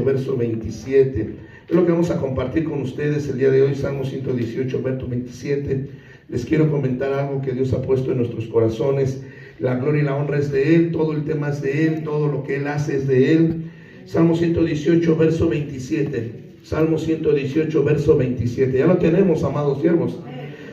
verso 27. Es lo que vamos a compartir con ustedes el día de hoy, Salmo 118, verso 27. Les quiero comentar algo que Dios ha puesto en nuestros corazones. La gloria y la honra es de Él, todo el tema es de Él, todo lo que Él hace es de Él. Salmo 118, verso 27. Salmo 118, verso 27. Ya lo tenemos, amados siervos.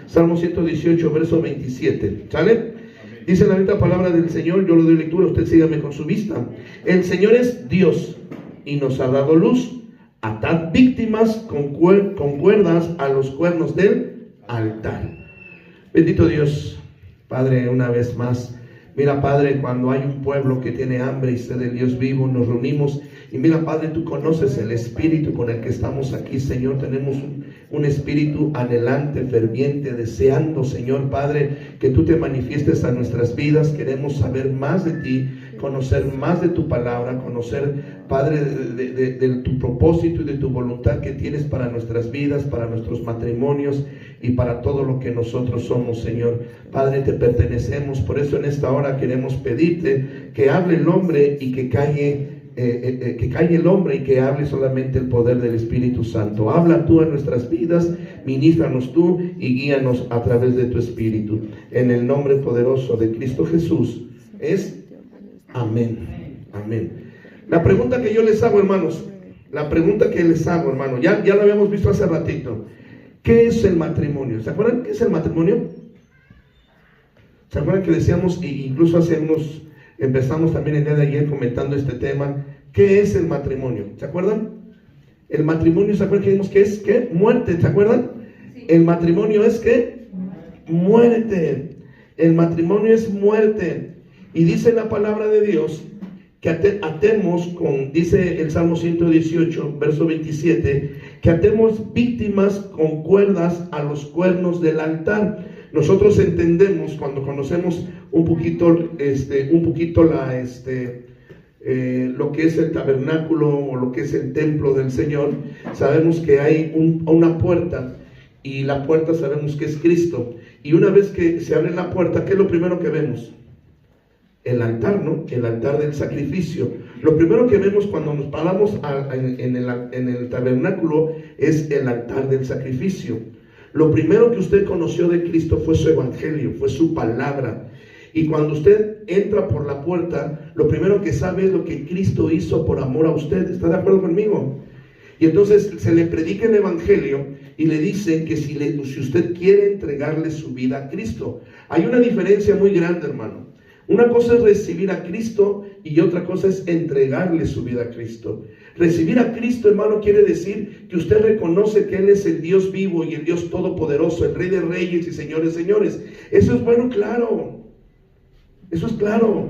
Salmo 118, verso 27. ¿Sale? Dice la bendita palabra del Señor, yo lo doy lectura, usted sígame con su vista. El Señor es Dios y nos ha dado luz. Atad víctimas con cuerdas a los cuernos del altar. Bendito Dios, Padre, una vez más. Mira, Padre, cuando hay un pueblo que tiene hambre y sed del Dios vivo, nos reunimos. Y mira, Padre, tú conoces el espíritu con el que estamos aquí, Señor. Tenemos un espíritu anhelante, ferviente, deseando, Señor, Padre, que tú te manifiestes a nuestras vidas. Queremos saber más de ti, conocer más de tu palabra, conocer, Padre, de tu propósito y de tu voluntad que tienes para nuestras vidas, para nuestros matrimonios y para todo lo que nosotros somos, Señor. Padre, te pertenecemos, por eso en esta hora queremos pedirte que hable el hombre y que calle el hombre y que hable solamente el poder del Espíritu Santo. Habla tú en nuestras vidas, ministranos tú y guíanos a través de tu Espíritu. En el nombre poderoso de Cristo Jesús es amén. Amén. La pregunta que yo les hago, hermanos, ya lo habíamos visto hace ratito. ¿Qué es el matrimonio? ¿Se acuerdan qué es el matrimonio? ¿Se acuerdan que decíamos, e incluso empezamos también el día de ayer comentando este tema? ¿Qué es el matrimonio? ¿Se acuerdan? El matrimonio, ¿se acuerdan que dijimos que es? ¿Qué? Muerte, ¿se acuerdan? Sí. El matrimonio es ¿qué? Muerte. El matrimonio es muerte. Y dice la palabra de Dios que atemos dice el Salmo 118, verso 27, que atemos víctimas con cuerdas a los cuernos del altar. Nosotros entendemos, cuando conocemos un poquito lo que es el tabernáculo o lo que es el templo del Señor, sabemos que hay una puerta, y la puerta sabemos que es Cristo. Y una vez que se abre la puerta, ¿qué es lo primero que vemos? El altar, ¿no? El altar del sacrificio. Lo primero que vemos cuando nos paramos en el tabernáculo es el altar del sacrificio. Lo primero que usted conoció de Cristo fue su evangelio, fue su palabra. Y cuando usted entra por la puerta, lo primero que sabe es lo que Cristo hizo por amor a usted. ¿Está de acuerdo conmigo? Y entonces se le predica el evangelio y le dicen que si usted quiere entregarle su vida a Cristo. Hay una diferencia muy grande, hermano. Una cosa es recibir a Cristo y otra cosa es entregarle su vida a Cristo. Recibir a Cristo, hermano, quiere decir que usted reconoce que Él es el Dios vivo y el Dios todopoderoso, el Rey de Reyes y Señores de Señores. Eso es bueno, claro. Eso es claro.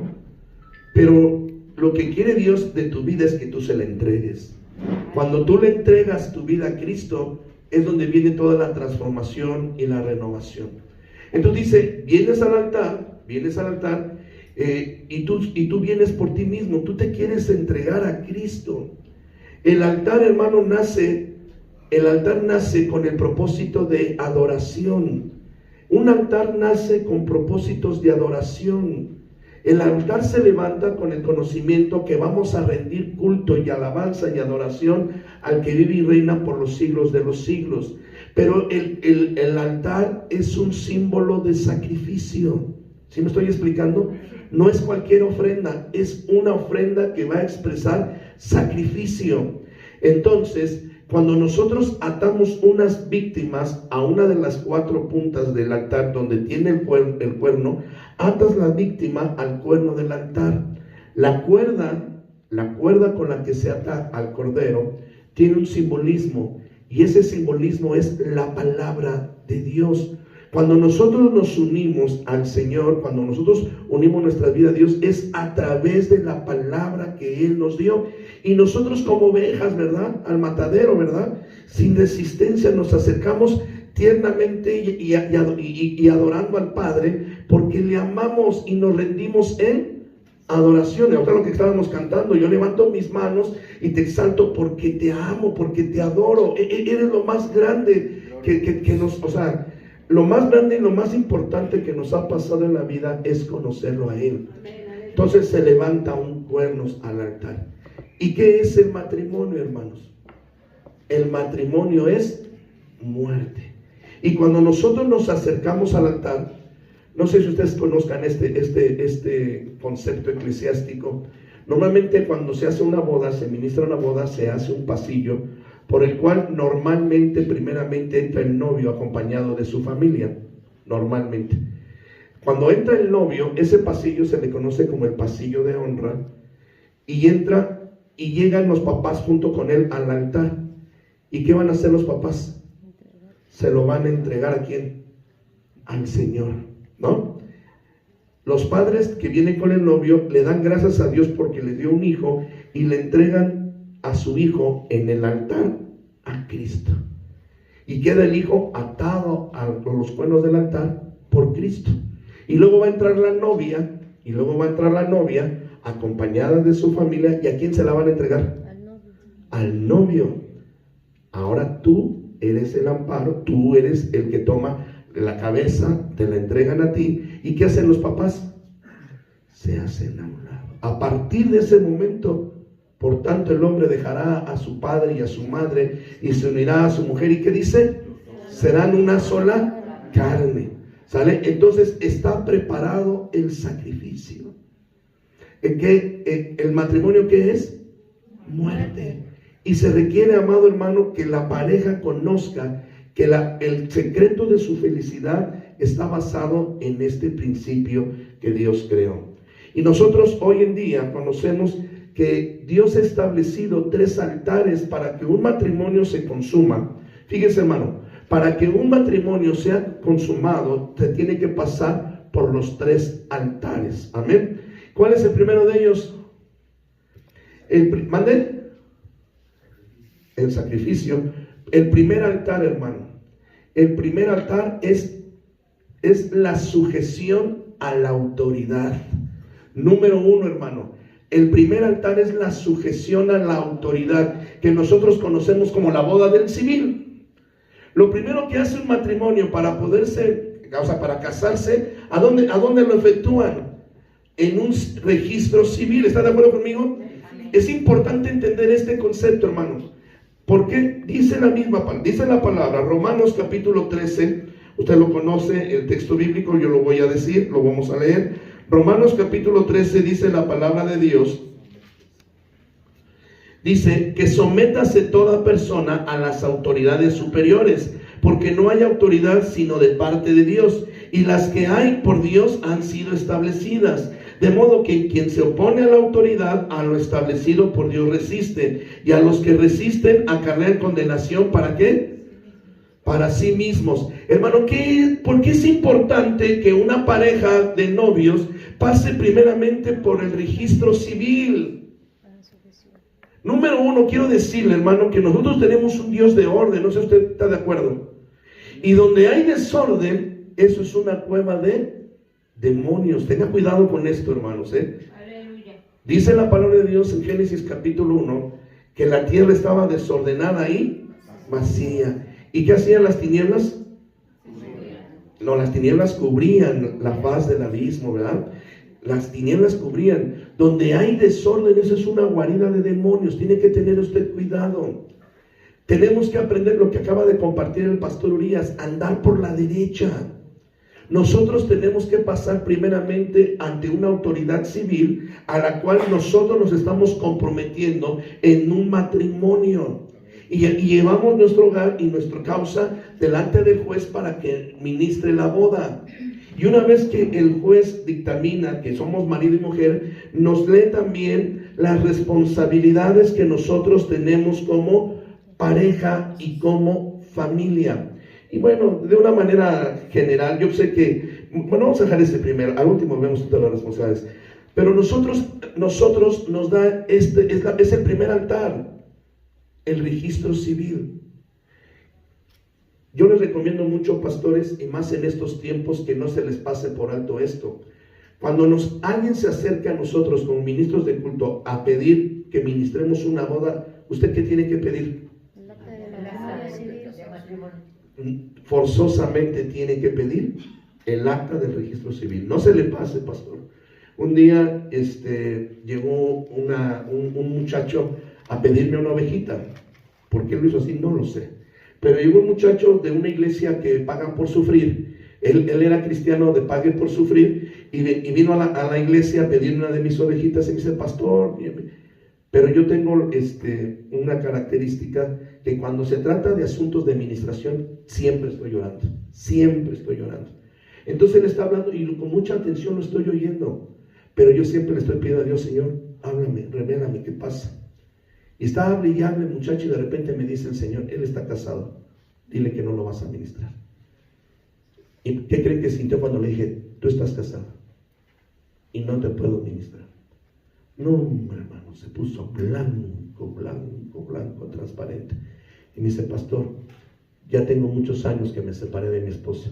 Pero lo que quiere Dios de tu vida es que tú se la entregues. Cuando tú le entregas tu vida a Cristo, es donde viene toda la transformación y la renovación. Entonces dice, vienes al altar, y tú vienes por ti mismo, tú te quieres entregar a Cristo. El altar, hermano, nace con el propósito de adoración. Un altar nace con propósitos de adoración. El altar se levanta con el conocimiento que vamos a rendir culto y alabanza y adoración al que vive y reina por los siglos de los siglos. Pero el altar es un símbolo de sacrificio. ¿Sí me estoy explicando? No es cualquier ofrenda, es una ofrenda que va a expresar sacrificio. Entonces, cuando nosotros atamos unas víctimas a una de las 4 puntas del altar donde tiene el cuerno, atas la víctima al cuerno del altar. La cuerda con la que se ata al cordero tiene un simbolismo, y ese simbolismo es la palabra de Dios. Cuando nosotros nos unimos al Señor, cuando nosotros unimos nuestra vida a Dios, es a través de la palabra que Él nos dio. Y nosotros como ovejas, ¿verdad? Al matadero, ¿verdad? Sin resistencia nos acercamos tiernamente y adorando al Padre, porque le amamos y nos rendimos en adoración. Ahora lo que estábamos cantando, yo levanto mis manos y te exalto porque te amo, porque te adoro. Eres lo más grande que nos, lo más grande y lo más importante que nos ha pasado en la vida es conocerlo a Él. Entonces se levanta un cuernos al altar. ¿Y qué es el matrimonio, hermanos? El matrimonio es muerte. Y cuando nosotros nos acercamos al altar, no sé si ustedes conozcan este concepto eclesiástico. Normalmente cuando se hace una boda, se ministra una boda, se hace un pasillo por el cual normalmente, primeramente entra el novio acompañado de su familia, normalmente. Cuando entra el novio, ese pasillo se le conoce como el pasillo de honra, y entra y llegan los papás junto con él al altar. ¿Y qué van a hacer los papás? Se lo van a entregar ¿a quién? Al Señor, ¿no? Los padres que vienen con el novio le dan gracias a Dios porque le dio un hijo y le entregan a su hijo en el altar a Cristo. Y queda el hijo atado a los cuernos del altar por Cristo. Y luego va a entrar la novia, acompañada de su familia. ¿Y a quién se la van a entregar? Al novio. Ahora tú eres el amparo, tú eres el que toma la cabeza, te la entregan a ti. ¿Y qué hacen los papás? Se hacen a un lado. A partir de ese momento, por tanto, el hombre dejará a su padre y a su madre y se unirá a su mujer. ¿Y qué dice? Serán una sola carne. ¿Sale? Entonces está preparado el sacrificio. ¿El matrimonio qué es? Muerte. Y se requiere, amado hermano, que la pareja conozca que el secreto de su felicidad está basado en este principio que Dios creó. Y nosotros hoy en día conocemos que Dios ha establecido 3 altares para que un matrimonio se consuma. Fíjense, hermano, para que un matrimonio sea consumado, se tiene que pasar por los 3 altares. Amén. ¿Cuál es el primero de ellos? ¿Mande? El sacrificio. El primer altar, hermano. El primer altar es la sujeción a la autoridad. Número 1, hermano. El primer altar es la sujeción a la autoridad, que nosotros conocemos como la boda del civil. Lo primero que hace un matrimonio para para casarse, ¿a dónde lo efectúan? En un registro civil. ¿Está de acuerdo conmigo? Es importante entender este concepto, hermanos, porque dice la palabra, Romanos capítulo 13, usted lo conoce, el texto bíblico, yo lo voy a decir, lo vamos a leer. Romanos capítulo 13 dice la palabra de Dios, dice que sométase toda persona a las autoridades superiores, porque no hay autoridad sino de parte de Dios, y las que hay por Dios han sido establecidas. De modo que quien se opone a la autoridad, a lo establecido por Dios resiste, y a los que resisten acarrean condenación. ¿Para qué? Para sí mismos. Hermano, ¿por qué es importante que una pareja de novios pase primeramente por el registro civil? Número 1, quiero decirle, hermano, que nosotros tenemos un Dios de orden. No sé si usted está de acuerdo. Y donde hay desorden, eso es una cueva de demonios. Tenga cuidado con esto, hermanos. Aleluya. Dice la palabra de Dios en Génesis capítulo 1 que la tierra estaba desordenada y vacía. ¿Y qué hacían las tinieblas? No, las tinieblas cubrían la faz del abismo, ¿verdad? Las tinieblas cubrían. Donde hay desorden, eso es una guarida de demonios. Tiene que tener usted cuidado. Tenemos que aprender lo que acaba de compartir el pastor Urias, andar por la derecha. Nosotros tenemos que pasar primeramente ante una autoridad civil a la cual nosotros nos estamos comprometiendo en un matrimonio. Y llevamos nuestro hogar y nuestra causa delante del juez para que ministre la boda. Y una vez que el juez dictamina que somos marido y mujer, nos lee también las responsabilidades que nosotros tenemos como pareja y como familia. Y bueno, de una manera general, yo sé que, bueno, vamos a dejar este primero, al último vemos todas las responsabilidades. Pero nosotros nos da es el primer altar, el registro civil. Yo les recomiendo mucho, pastores, y más en estos tiempos, que no se les pase por alto esto. Cuando alguien se acerca a nosotros como ministros de culto a pedir que ministremos una boda, ¿usted qué tiene que pedir? Forzosamente tiene que pedir el acta del registro civil. No se le pase, pastor. Un día llegó un muchacho a pedirme una ovejita. ¿Por qué lo hizo así? No lo sé. Pero llegó un muchacho de una iglesia que pagan por sufrir. Él era cristiano de pague por sufrir y vino a la iglesia a pedir una de mis ovejitas y me dice, pastor, pero yo tengo una característica que cuando se trata de asuntos de administración siempre estoy llorando, siempre estoy llorando. Entonces él está hablando y con mucha atención lo estoy oyendo, pero yo siempre le estoy pidiendo a Dios, Señor, háblame, revélame, ¿qué pasa? Y estaba brillando el muchacho y de repente me dice el Señor, él está casado, dile que no lo vas a administrar. ¿Y qué creen que sintió cuando le dije, tú estás casado y no te puedo administrar? No, hermano, se puso blanco, blanco, blanco, transparente. Y me dice, pastor, ya tengo muchos años que me separé de mi esposa.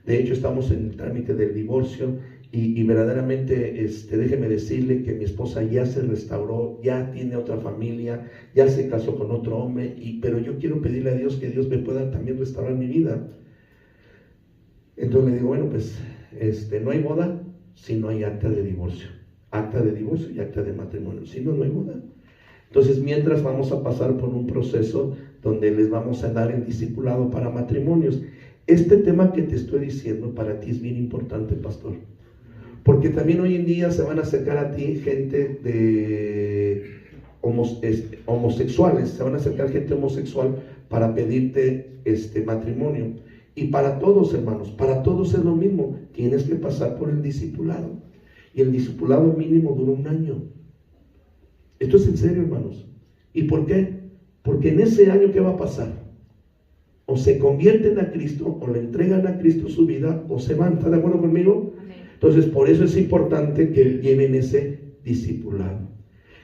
De hecho, estamos en el trámite del divorcio y verdaderamente, déjeme decirle que mi esposa ya se restauró, ya tiene otra familia, ya se casó con otro hombre, pero yo quiero pedirle a Dios que Dios me pueda también restaurar mi vida. Entonces le digo, bueno, pues no hay boda si no hay acta de divorcio. Acta de divorcio y acta de matrimonio. Si no, no hay boda. Entonces, mientras vamos a pasar por un proceso donde les vamos a dar el discipulado para matrimonios. Este tema que te estoy diciendo para ti es bien importante, pastor. Porque también hoy en día se van a acercar a ti gente de homosexuales. Se van a acercar gente homosexual para pedirte matrimonio. Y para todos, hermanos, para todos es lo mismo. Tienes que pasar por el discipulado. Y el discipulado mínimo dura 1 año. Esto es en serio, hermanos. ¿Y por qué? Porque en ese año, ¿qué va a pasar? O se convierten a Cristo, o le entregan a Cristo su vida, o se van. ¿Está de acuerdo conmigo? Amén. Entonces, por eso es importante que lleven ese discipulado.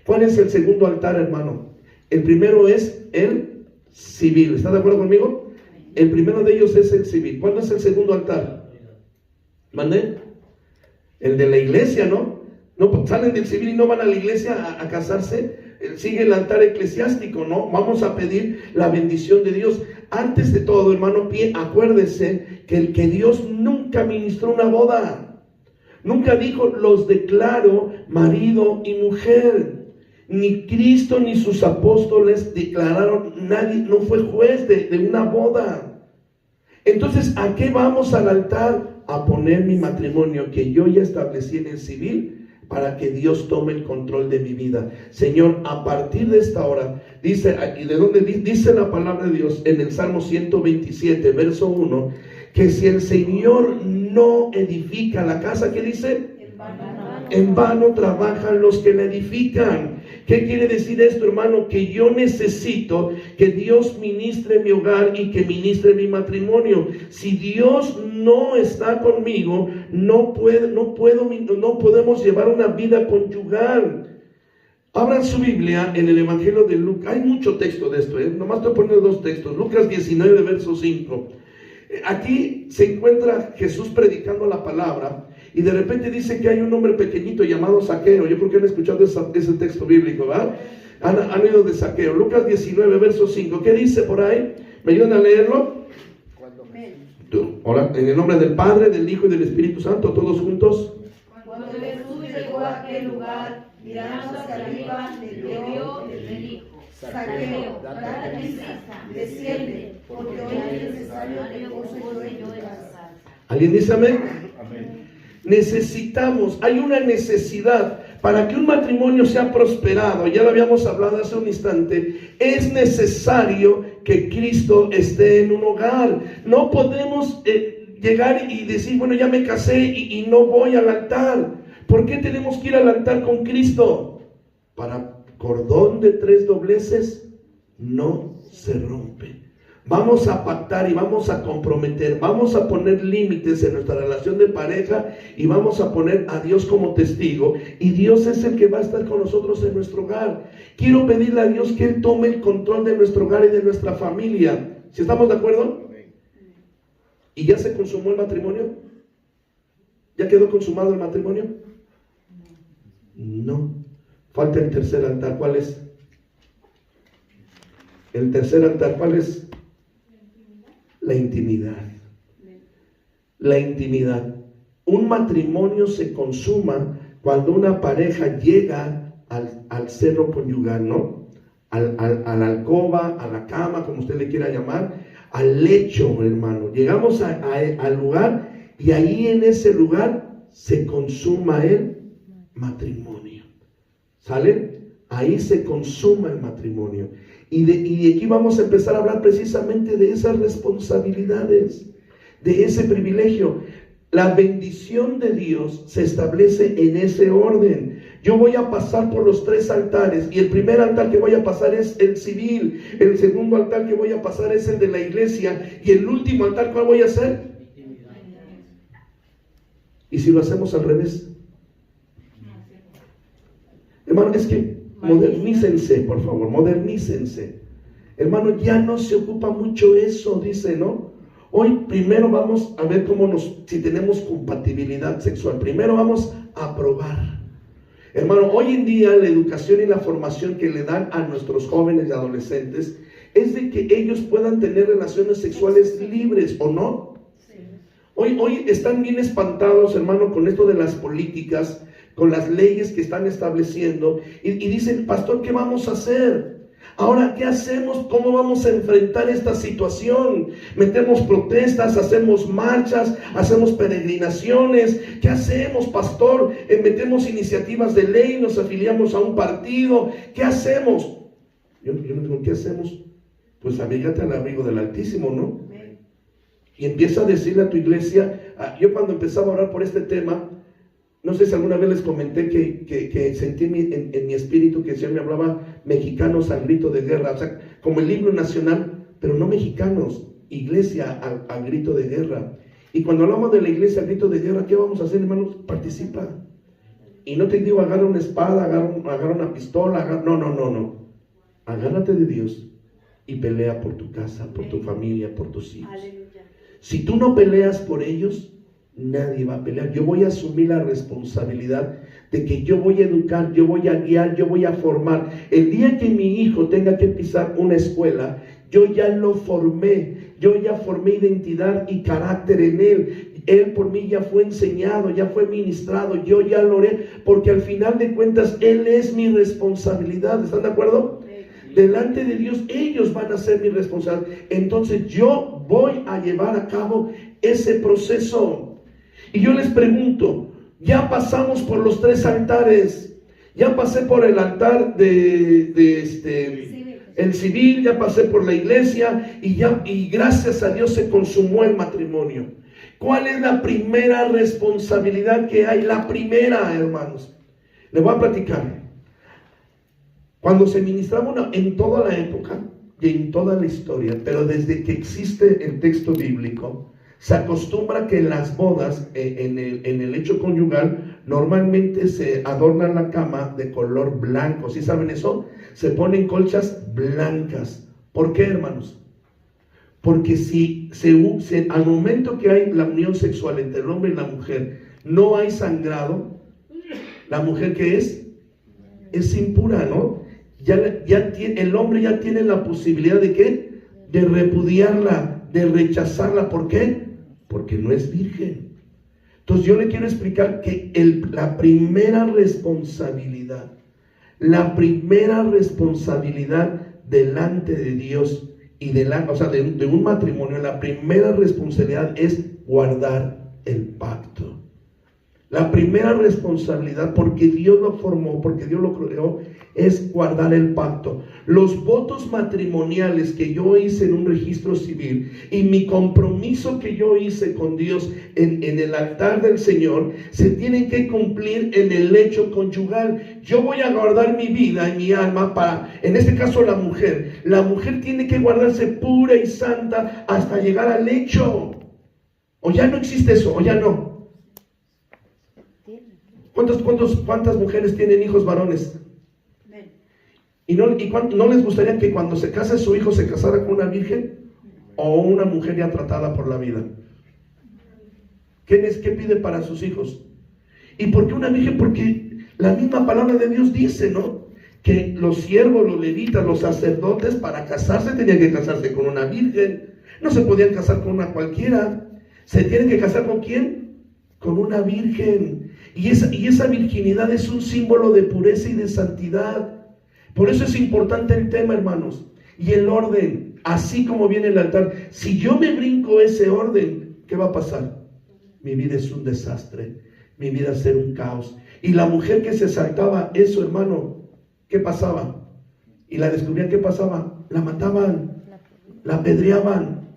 ¿Cuál es el segundo altar, hermano? El primero es el civil. ¿Está de acuerdo conmigo? El primero de ellos es el civil. ¿Cuál es el segundo altar? ¿Mandé? El de la iglesia, ¿no? No salen del civil y no van a la iglesia a casarse. Sigue el altar eclesiástico, ¿no? Vamos a pedir la bendición de Dios. Antes de todo, hermano, acuérdese que Dios nunca ministró una boda. Nunca dijo, los declaro marido y mujer. Ni Cristo ni sus apóstoles declararon, nadie, no fue juez de una boda. Entonces, ¿a qué vamos al altar? A poner mi matrimonio que yo ya establecí en el civil para que Dios tome el control de mi vida. Señor, a partir de esta hora, dice, ¿y de dónde dice la palabra de Dios? En el Salmo 127, verso 1, que si el Señor no edifica la casa, ¿qué dice? En vano trabajan los que la edifican. ¿Qué quiere decir esto, hermano? Que yo necesito que Dios ministre mi hogar y que ministre mi matrimonio. Si Dios no está conmigo, no podemos llevar una vida conyugal. Abran su Biblia en el Evangelio de Lucas. Hay mucho texto de esto, nomás estoy poniendo 2 textos. Lucas 19, verso 5. Aquí se encuentra Jesús predicando la palabra y de repente dice que hay un hombre pequeñito llamado Zaqueo. Yo creo que han escuchado ese texto bíblico, ¿verdad? Han oído de Zaqueo. Lucas 19, verso 5. ¿Qué dice por ahí? ¿Me ayudan a leerlo? Ahora, en el nombre del Padre, del Hijo y del Espíritu Santo, todos juntos. Cuando Jesús llegó a aquel lugar, mirando hacia arriba, le vio y le dijo: Zaqueo, date prisa, desciende, porque hoy es necesario que goce yo de la salsa. ¿Alguien dice amén? Amén. Necesitamos, hay una necesidad para que un matrimonio sea prosperado. Ya lo habíamos hablado hace un instante. Es necesario que Cristo esté en un hogar. No podemos llegar y decir, bueno, ya me casé y no voy al altar. ¿Por qué tenemos que ir al altar con Cristo? Para cordón de 3 dobleces no se rompe. Vamos a pactar y vamos a comprometer, vamos a poner límites en nuestra relación de pareja y vamos a poner a Dios como testigo, y Dios es el que va a estar con nosotros en nuestro hogar. Quiero pedirle a Dios que Él tome el control de nuestro hogar y de nuestra familia. ¿Sí estamos de acuerdo? ¿Y ya se consumó el matrimonio? ¿Ya quedó consumado el matrimonio? No. Falta el tercer altar. ¿Cuál es? El tercer altar, ¿cuál es? La intimidad. La intimidad. Un matrimonio se consuma cuando una pareja llega al seno conyugal, ¿no? A la alcoba, a la cama, como usted le quiera llamar, al lecho, hermano. Llegamos al lugar y ahí en ese lugar se consuma el matrimonio. ¿Sale? Ahí se consuma el matrimonio. Y de aquí vamos a empezar a hablar precisamente de esas responsabilidades, de ese privilegio. La bendición de Dios se establece en ese orden. Yo voy a pasar por los 3 altares y el primer altar que voy a pasar es el civil, el segundo altar que voy a pasar es el de la iglesia y el último altar, ¿cuál voy a hacer? ¿Y si lo hacemos al revés? Hermano, es que modernícense, por favor, modernícense. Hermano, ya no se ocupa mucho eso, dice, ¿no? Hoy primero vamos a ver si tenemos compatibilidad sexual. Primero vamos a probar. Hermano, hoy en día la educación y la formación que le dan a nuestros jóvenes y adolescentes es de que ellos puedan tener relaciones sexuales libres, ¿o no? Sí. Hoy están bien espantados, hermano, con esto de las políticas, con las leyes que están estableciendo y dicen, pastor, ¿qué vamos a hacer? Ahora, ¿qué hacemos? ¿Cómo vamos a enfrentar esta situación? Metemos protestas, hacemos marchas, hacemos peregrinaciones. ¿Qué hacemos, pastor? Metemos iniciativas de ley, nos afiliamos a un partido. ¿Qué hacemos? Yo no digo, ¿qué hacemos? Pues abrígate al abrigo del Altísimo, ¿no? Y empieza a decirle a tu iglesia. Yo cuando empezaba a orar por este tema, no sé si alguna vez les comenté que sentí en mi espíritu que el Señor me hablaba mexicanos al grito de guerra, o sea, como el himno nacional, pero no mexicanos, iglesia al grito de guerra. Y cuando hablamos de la iglesia al grito de guerra, ¿qué vamos a hacer, hermanos? Participa. Y no te digo agarra una espada, agarra una pistola, no. Agárrate de Dios y pelea por tu casa, por tu familia, por tus hijos. Aleluya. Si tú no peleas por ellos, nadie va a pelear. Yo voy a asumir la responsabilidad de que yo voy a educar, yo voy a guiar, yo voy a formar. El día que mi hijo tenga que pisar una escuela, yo ya lo formé, yo ya formé identidad y carácter en él. Él por mí ya fue enseñado, ya fue ministrado, yo ya lo haré, porque al final de cuentas él es mi responsabilidad. ¿Están de acuerdo? Delante de Dios ellos van a ser mi responsabilidad. Entonces yo voy a llevar a cabo ese proceso. Y yo les pregunto, ya pasamos por los 3 altares, ya pasé por el altar el civil, ya pasé por la iglesia y gracias a Dios se consumó el matrimonio. ¿Cuál es la primera responsabilidad que hay? La primera, hermanos, les voy a platicar. Cuando se ministraba en toda la época y en toda la historia, pero desde que existe el texto bíblico, se acostumbra que en las bodas, en el hecho conyugal, normalmente se adorna la cama de color blanco. ¿Sí saben eso? Se ponen colchas blancas. ¿Por qué, hermanos? Porque si al momento que hay la unión sexual entre el hombre y la mujer, no hay sangrado, la mujer ¿qué es? Es impura, ¿no? El hombre ya tiene la posibilidad de ¿qué? De repudiarla, de rechazarla. ¿Por qué? Porque no es virgen. Entonces yo le quiero explicar que la primera responsabilidad delante de Dios y de un matrimonio, la primera responsabilidad es guardar el pacto. La primera responsabilidad, porque Dios lo formó, porque Dios lo creó, es guardar el pacto. Los votos matrimoniales que yo hice en un registro civil y mi compromiso que yo hice con Dios en el altar del Señor, se tienen que cumplir en el lecho conyugal. Yo voy a guardar mi vida y mi alma para, en este caso la mujer. La mujer tiene que guardarse pura y santa hasta llegar al lecho. O ya no existe eso, o ya no. ¿Cuántas mujeres tienen hijos varones? ¿Y no les gustaría que cuando se case su hijo se casara con una virgen o una mujer ya tratada por la vida? ¿Qué pide para sus hijos? ¿Y por qué una virgen? Porque la misma palabra de Dios dice, ¿no? Que los siervos, los levitas, los sacerdotes para casarse tenían que casarse con una virgen. No se podían casar con una cualquiera. ¿Se tienen que casar con quién? Con una virgen. Y esa virginidad es un símbolo de pureza y de santidad. Por eso es importante el tema, hermanos, y el orden, así como viene el altar. Si yo me brinco ese orden, ¿qué va a pasar? Mi vida es un desastre, mi vida va a ser un caos. Y la mujer que se saltaba eso, hermano, ¿qué pasaba? Y la descubrían, ¿qué pasaba? La mataban, la apedreaban.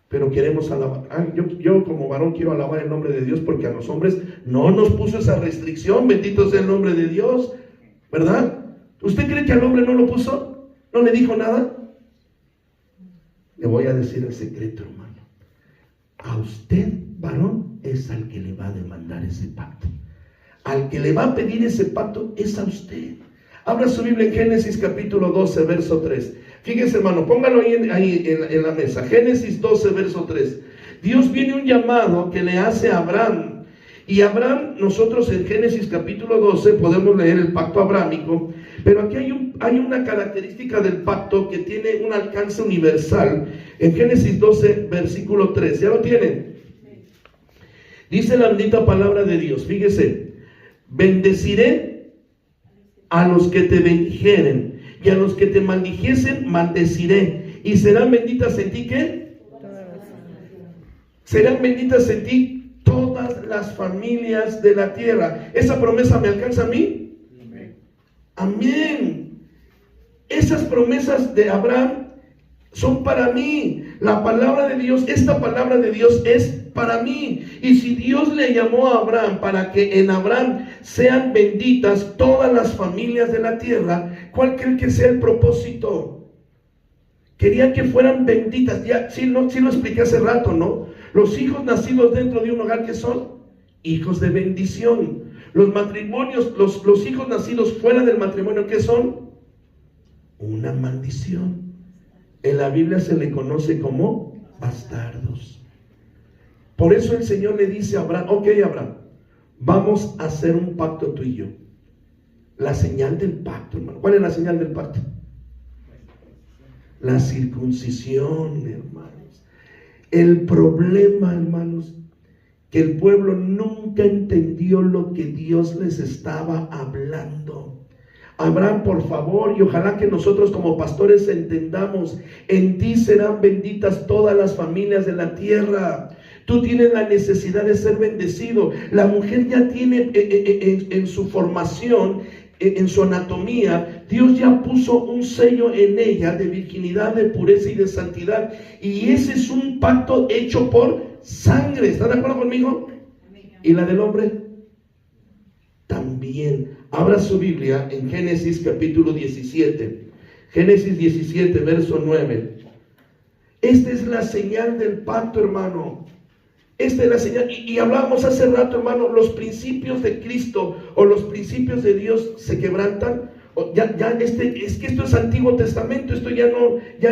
Pero queremos alabar. Yo como varón quiero alabar el nombre de Dios, porque a los hombres no nos puso esa restricción. Bendito sea el nombre de Dios, ¿verdad? ¿Usted cree que al hombre no lo puso? ¿No le dijo nada? Le voy a decir el secreto, hermano. A usted, varón, es al que le va a demandar ese pacto. Al que le va a pedir ese pacto es a usted. Abra su Biblia en Génesis capítulo 12, verso 3. Fíjese, hermano, póngalo ahí en la mesa. Génesis 12, verso 3. Dios viene un llamado que le hace a Abraham. Y Abraham, nosotros en Génesis capítulo 12 podemos leer el pacto abrámico. Pero aquí hay una característica del pacto que tiene un alcance universal. En Génesis 12, versículo 3. ¿Ya lo tienen? Dice la bendita palabra de Dios. Fíjese. Bendeciré a los que te bendijeren, y a los que te maldijesen maldeciré, y serán benditas en ti, ¿qué? Serán benditas en ti todas las familias de la tierra. ¿Esa promesa me alcanza a mí? Amén. Esas promesas de Abraham son para mí. La palabra de Dios, esta palabra de Dios es para mí. Y si Dios le llamó a Abraham para que en Abraham sean benditas todas las familias de la tierra, ¿cuál cree que sea el propósito? Quería que fueran benditas. Ya, sí lo expliqué hace rato, ¿no? Los hijos nacidos dentro de un hogar, ¿qué son? Hijos de bendición. Los matrimonios, los hijos nacidos fuera del matrimonio, ¿qué son? Una maldición. En la Biblia se le conoce como bastardos. Por eso el Señor le dice a Abraham: ok, Abraham, vamos a hacer un pacto tú y yo. La señal del pacto, hermano. ¿Cuál es la señal del pacto? La circuncisión, hermanos. El problema, hermanos, que el pueblo nunca entendió lo que Dios les estaba hablando. Abraham, por favor, y ojalá que nosotros como pastores entendamos: en ti serán benditas todas las familias de la tierra. Tú tienes la necesidad de ser bendecido. La mujer ya tiene en su formación, en su anatomía, Dios ya puso un sello en ella de virginidad, de pureza y de santidad. Y ese es un pacto hecho por sangre. ¿Están de acuerdo conmigo? ¿Y la del hombre? También. Abra su Biblia en Génesis capítulo 17. Génesis 17, verso 9. Esta es la señal del pacto, hermano. Esta es la señal. Y hablábamos hace rato, hermano, los principios de Cristo o los principios de Dios se quebrantan. Es que esto es Antiguo Testamento, esto ya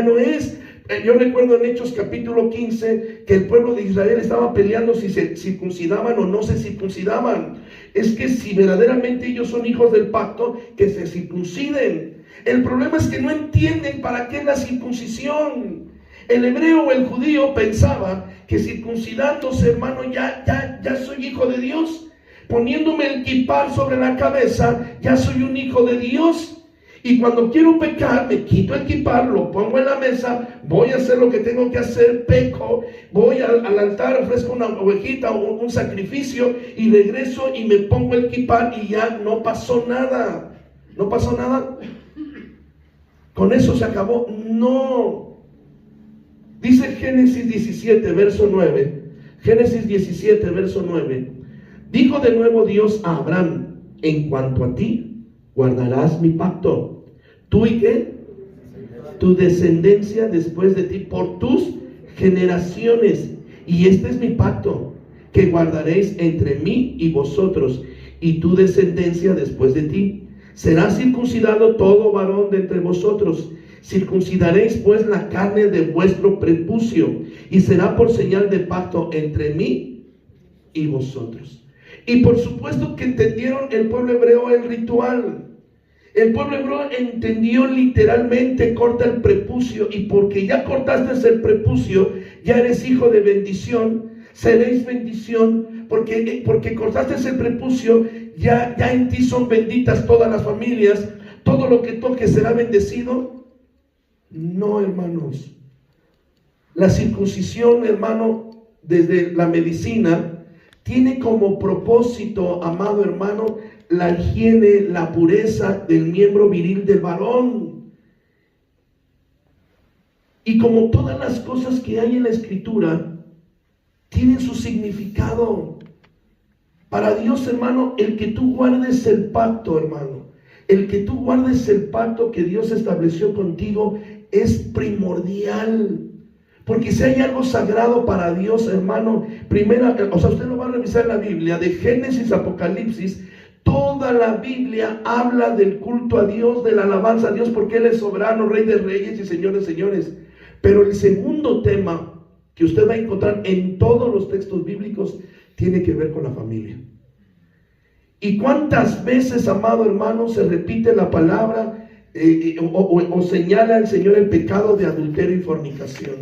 no es. Yo recuerdo en Hechos capítulo 15 que el pueblo de Israel estaba peleando si se circuncidaban o no se circuncidaban. Es que si verdaderamente ellos son hijos del pacto, que se circunciden. El problema es que no entienden para qué es la circuncisión. El hebreo o el judío pensaba que circuncidándose, hermano, ya soy hijo de Dios. Poniéndome el kipar sobre la cabeza, ya soy un hijo de Dios. Y cuando quiero pecar, me quito el kipar, lo pongo en la mesa, voy a hacer lo que tengo que hacer, peco, voy al altar, ofrezco una ovejita o un sacrificio y regreso y me pongo el kipar y ya no pasó nada. ¿No pasó nada? ¿Con eso se acabó? No. Dice Génesis 17, verso 9. Génesis 17, verso 9. Dijo de nuevo Dios a Abraham: en cuanto a ti, guardarás mi pacto. ¿Tú y qué? Tu descendencia después de ti por tus generaciones. Y este es mi pacto, que guardaréis entre mí y vosotros, y tu descendencia después de ti. Será circuncidado todo varón de entre vosotros. Circuncidaréis pues la carne de vuestro prepucio, y será por señal de pacto entre mí y vosotros. Y por supuesto que entendieron el pueblo hebreo el ritual. El pueblo hebreo entendió literalmente: corta el prepucio, y porque ya cortaste el prepucio, ya eres hijo de bendición. seréis bendición, porque cortaste el prepucio, ya en ti son benditas todas las familias, todo lo que toque será bendecido. No, hermanos. La circuncisión, hermano, desde la medicina, tiene como propósito, amado hermano, la higiene, la pureza del miembro viril del varón. Y como todas las cosas que hay en la Escritura, tienen su significado. Para Dios, hermano, el que tú guardes el pacto, hermano, el que tú guardes el pacto que Dios estableció contigo es primordial. Porque si hay algo sagrado para Dios, hermano, usted lo va a revisar en la Biblia, de Génesis a Apocalipsis, toda la Biblia habla del culto a Dios, de la alabanza a Dios, porque Él es soberano, Rey de reyes y Señor de señores. Pero el segundo tema que usted va a encontrar en todos los textos bíblicos tiene que ver con la familia. ¿Y cuántas veces, amado hermano, se repite la palabra o señala el Señor el pecado de adulterio y fornicación?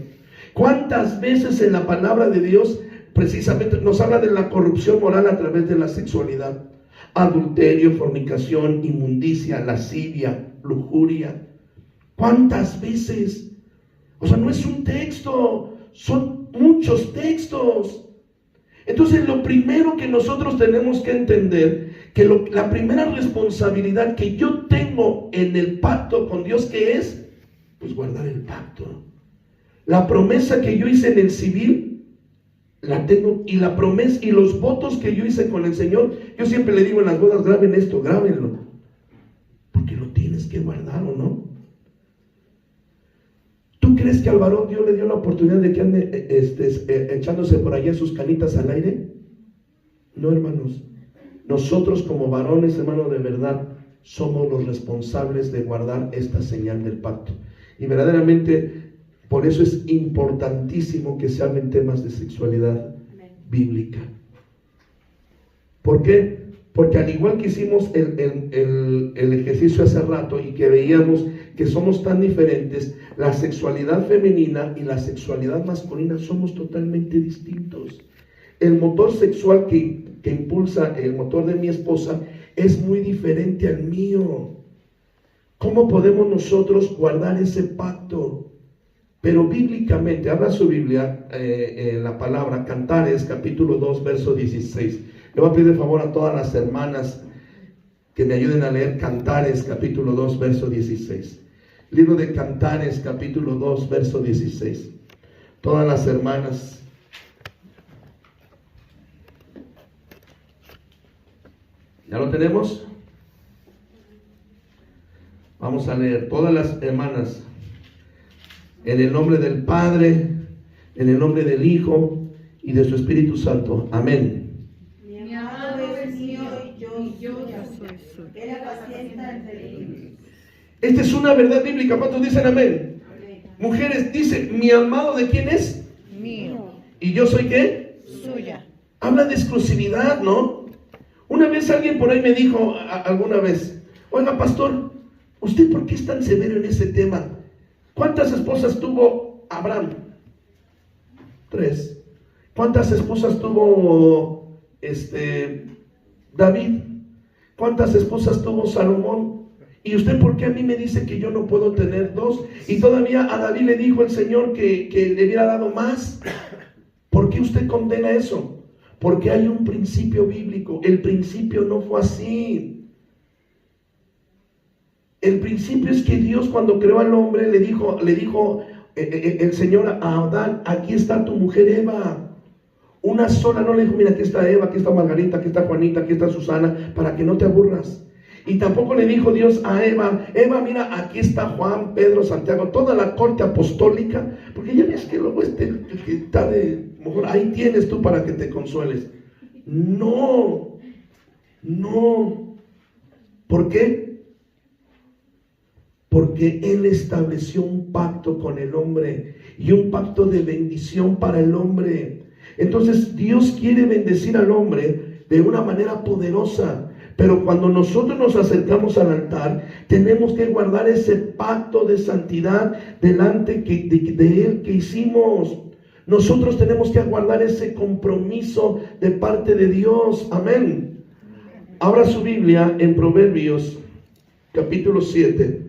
¿Cuántas veces en la palabra de Dios precisamente nos habla de la corrupción moral a través de la sexualidad? Adulterio, fornicación, inmundicia, lascivia, lujuria. ¿Cuántas veces? O sea, no es un texto, son muchos textos. Entonces, lo primero que nosotros tenemos que entender, que la primera responsabilidad que yo tengo en el pacto con Dios, ¿qué es? Pues guardar el pacto. La promesa que yo hice en el civil, la tengo, y la promesa y los votos que yo hice con el Señor, yo siempre le digo en las bodas, graben esto, grábenlo, porque lo tienes que guardar, ¿o no? ¿Tú crees que al varón Dios le dio la oportunidad de que ande echándose por allá sus canitas al aire? No, hermanos. Nosotros como varones, hermanos, de verdad, somos los responsables de guardar esta señal del pacto. Y verdaderamente, por eso es importantísimo que se hablen temas de sexualidad bíblica. ¿Por qué? Porque al igual que hicimos el ejercicio hace rato y que veíamos que somos tan diferentes, la sexualidad femenina y la sexualidad masculina somos totalmente distintos. El motor sexual que impulsa el motor de mi esposa es muy diferente al mío. ¿Cómo podemos nosotros guardar ese pacto? Pero bíblicamente, habla su Biblia en la palabra Cantares, capítulo 2, verso 16. Le voy a pedir de favor a todas las hermanas que me ayuden a leer Cantares, capítulo 2, verso 16. Libro de Cantares, capítulo 2, verso 16. Todas las hermanas. ¿Ya lo tenemos? Vamos a leer. Todas las hermanas. En el nombre del Padre, en el nombre del Hijo y de su Espíritu Santo. Amén. Mi amado es mío y yo soy suyo. Él apacienta entre ellos. Esta es una verdad bíblica. ¿Cuántos dicen amén? Amén. Mujeres, dice, ¿mi amado de quién es? Mío. ¿Y yo soy qué? Suya. Habla de exclusividad, ¿no? Una vez alguien por ahí me dijo, alguna vez, oiga, pastor, ¿usted por qué es tan severo en ese tema? ¿Cuántas esposas tuvo Abraham? 3. ¿Cuántas esposas tuvo David? ¿Cuántas esposas tuvo Salomón? ¿Y usted por qué a mí me dice que yo no puedo tener 2? Y todavía a David le dijo el Señor que le hubiera dado más. ¿Por qué usted condena eso? Porque hay un principio bíblico. El principio no fue así. El principio es que Dios, cuando creó al hombre, le dijo el Señor a Adán, aquí está tu mujer Eva. Una sola, no le dijo, mira, aquí está Eva, aquí está Margarita, aquí está Juanita, aquí está Susana, para que no te aburras. Y tampoco le dijo Dios a Eva, mira, aquí está Juan, Pedro, Santiago, toda la corte apostólica, porque ya ves que luego que está mejor ahí tienes tú para que te consueles. No. ¿Por qué? Porque Él estableció un pacto con el hombre y un pacto de bendición para el hombre. Entonces Dios quiere bendecir al hombre de una manera poderosa, pero cuando nosotros nos acercamos al altar, tenemos que guardar ese pacto de santidad delante de Él que hicimos. Nosotros tenemos que aguardar ese compromiso de parte de Dios. Amén. Abra su Biblia en Proverbios capítulo 7.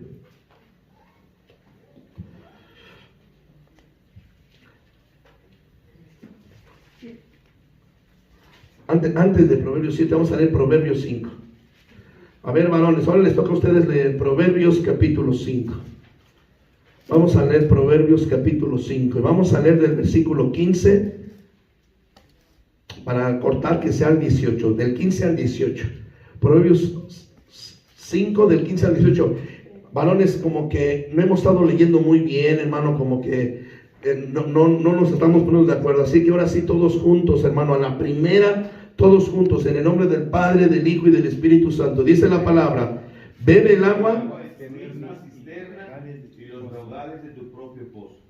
Antes de Proverbios 7, vamos a leer Proverbios 5. A ver, varones, ahora les toca a ustedes leer Proverbios capítulo 5. Vamos a leer Proverbios capítulo 5. Vamos a leer del versículo 15 para cortar que sea el 18, del 15 al 18. Proverbios 5 del 15 al 18. Varones, como que no hemos estado leyendo muy bien, hermano, como que no nos estamos poniendo de acuerdo. Así que ahora sí, todos juntos, hermano, a la primera, todos juntos, en el nombre del Padre, del Hijo y del Espíritu Santo. Dice la palabra: bebe el agua.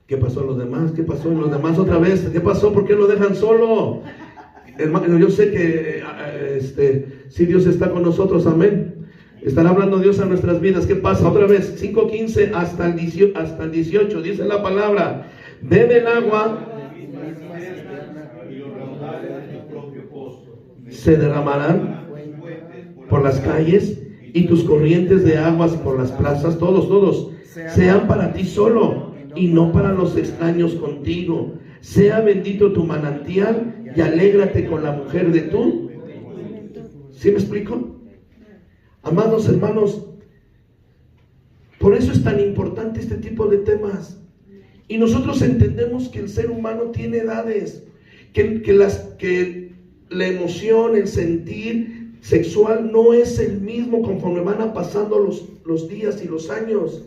¿Qué pasó en los demás? ¿Qué pasó en los demás otra vez? ¿Qué pasó? ¿Por qué lo dejan solo? Hermano, yo sé que si Dios está con nosotros, amén. Estará hablando Dios a nuestras vidas. ¿Qué pasa? Otra vez, 5:15 hasta el 18, dice la palabra: bebe el agua, se derramarán por las calles y tus corrientes de aguas por las plazas. Todos sean para ti solo y no para los extraños contigo. Sea bendito tu manantial y alégrate con la mujer de tu. ¿Sí me explico? Amados hermanos, por eso es tan importante este tipo de temas. Y nosotros entendemos que el ser humano tiene edades, que la emoción, el sentir sexual no es el mismo conforme van pasando los días y los años.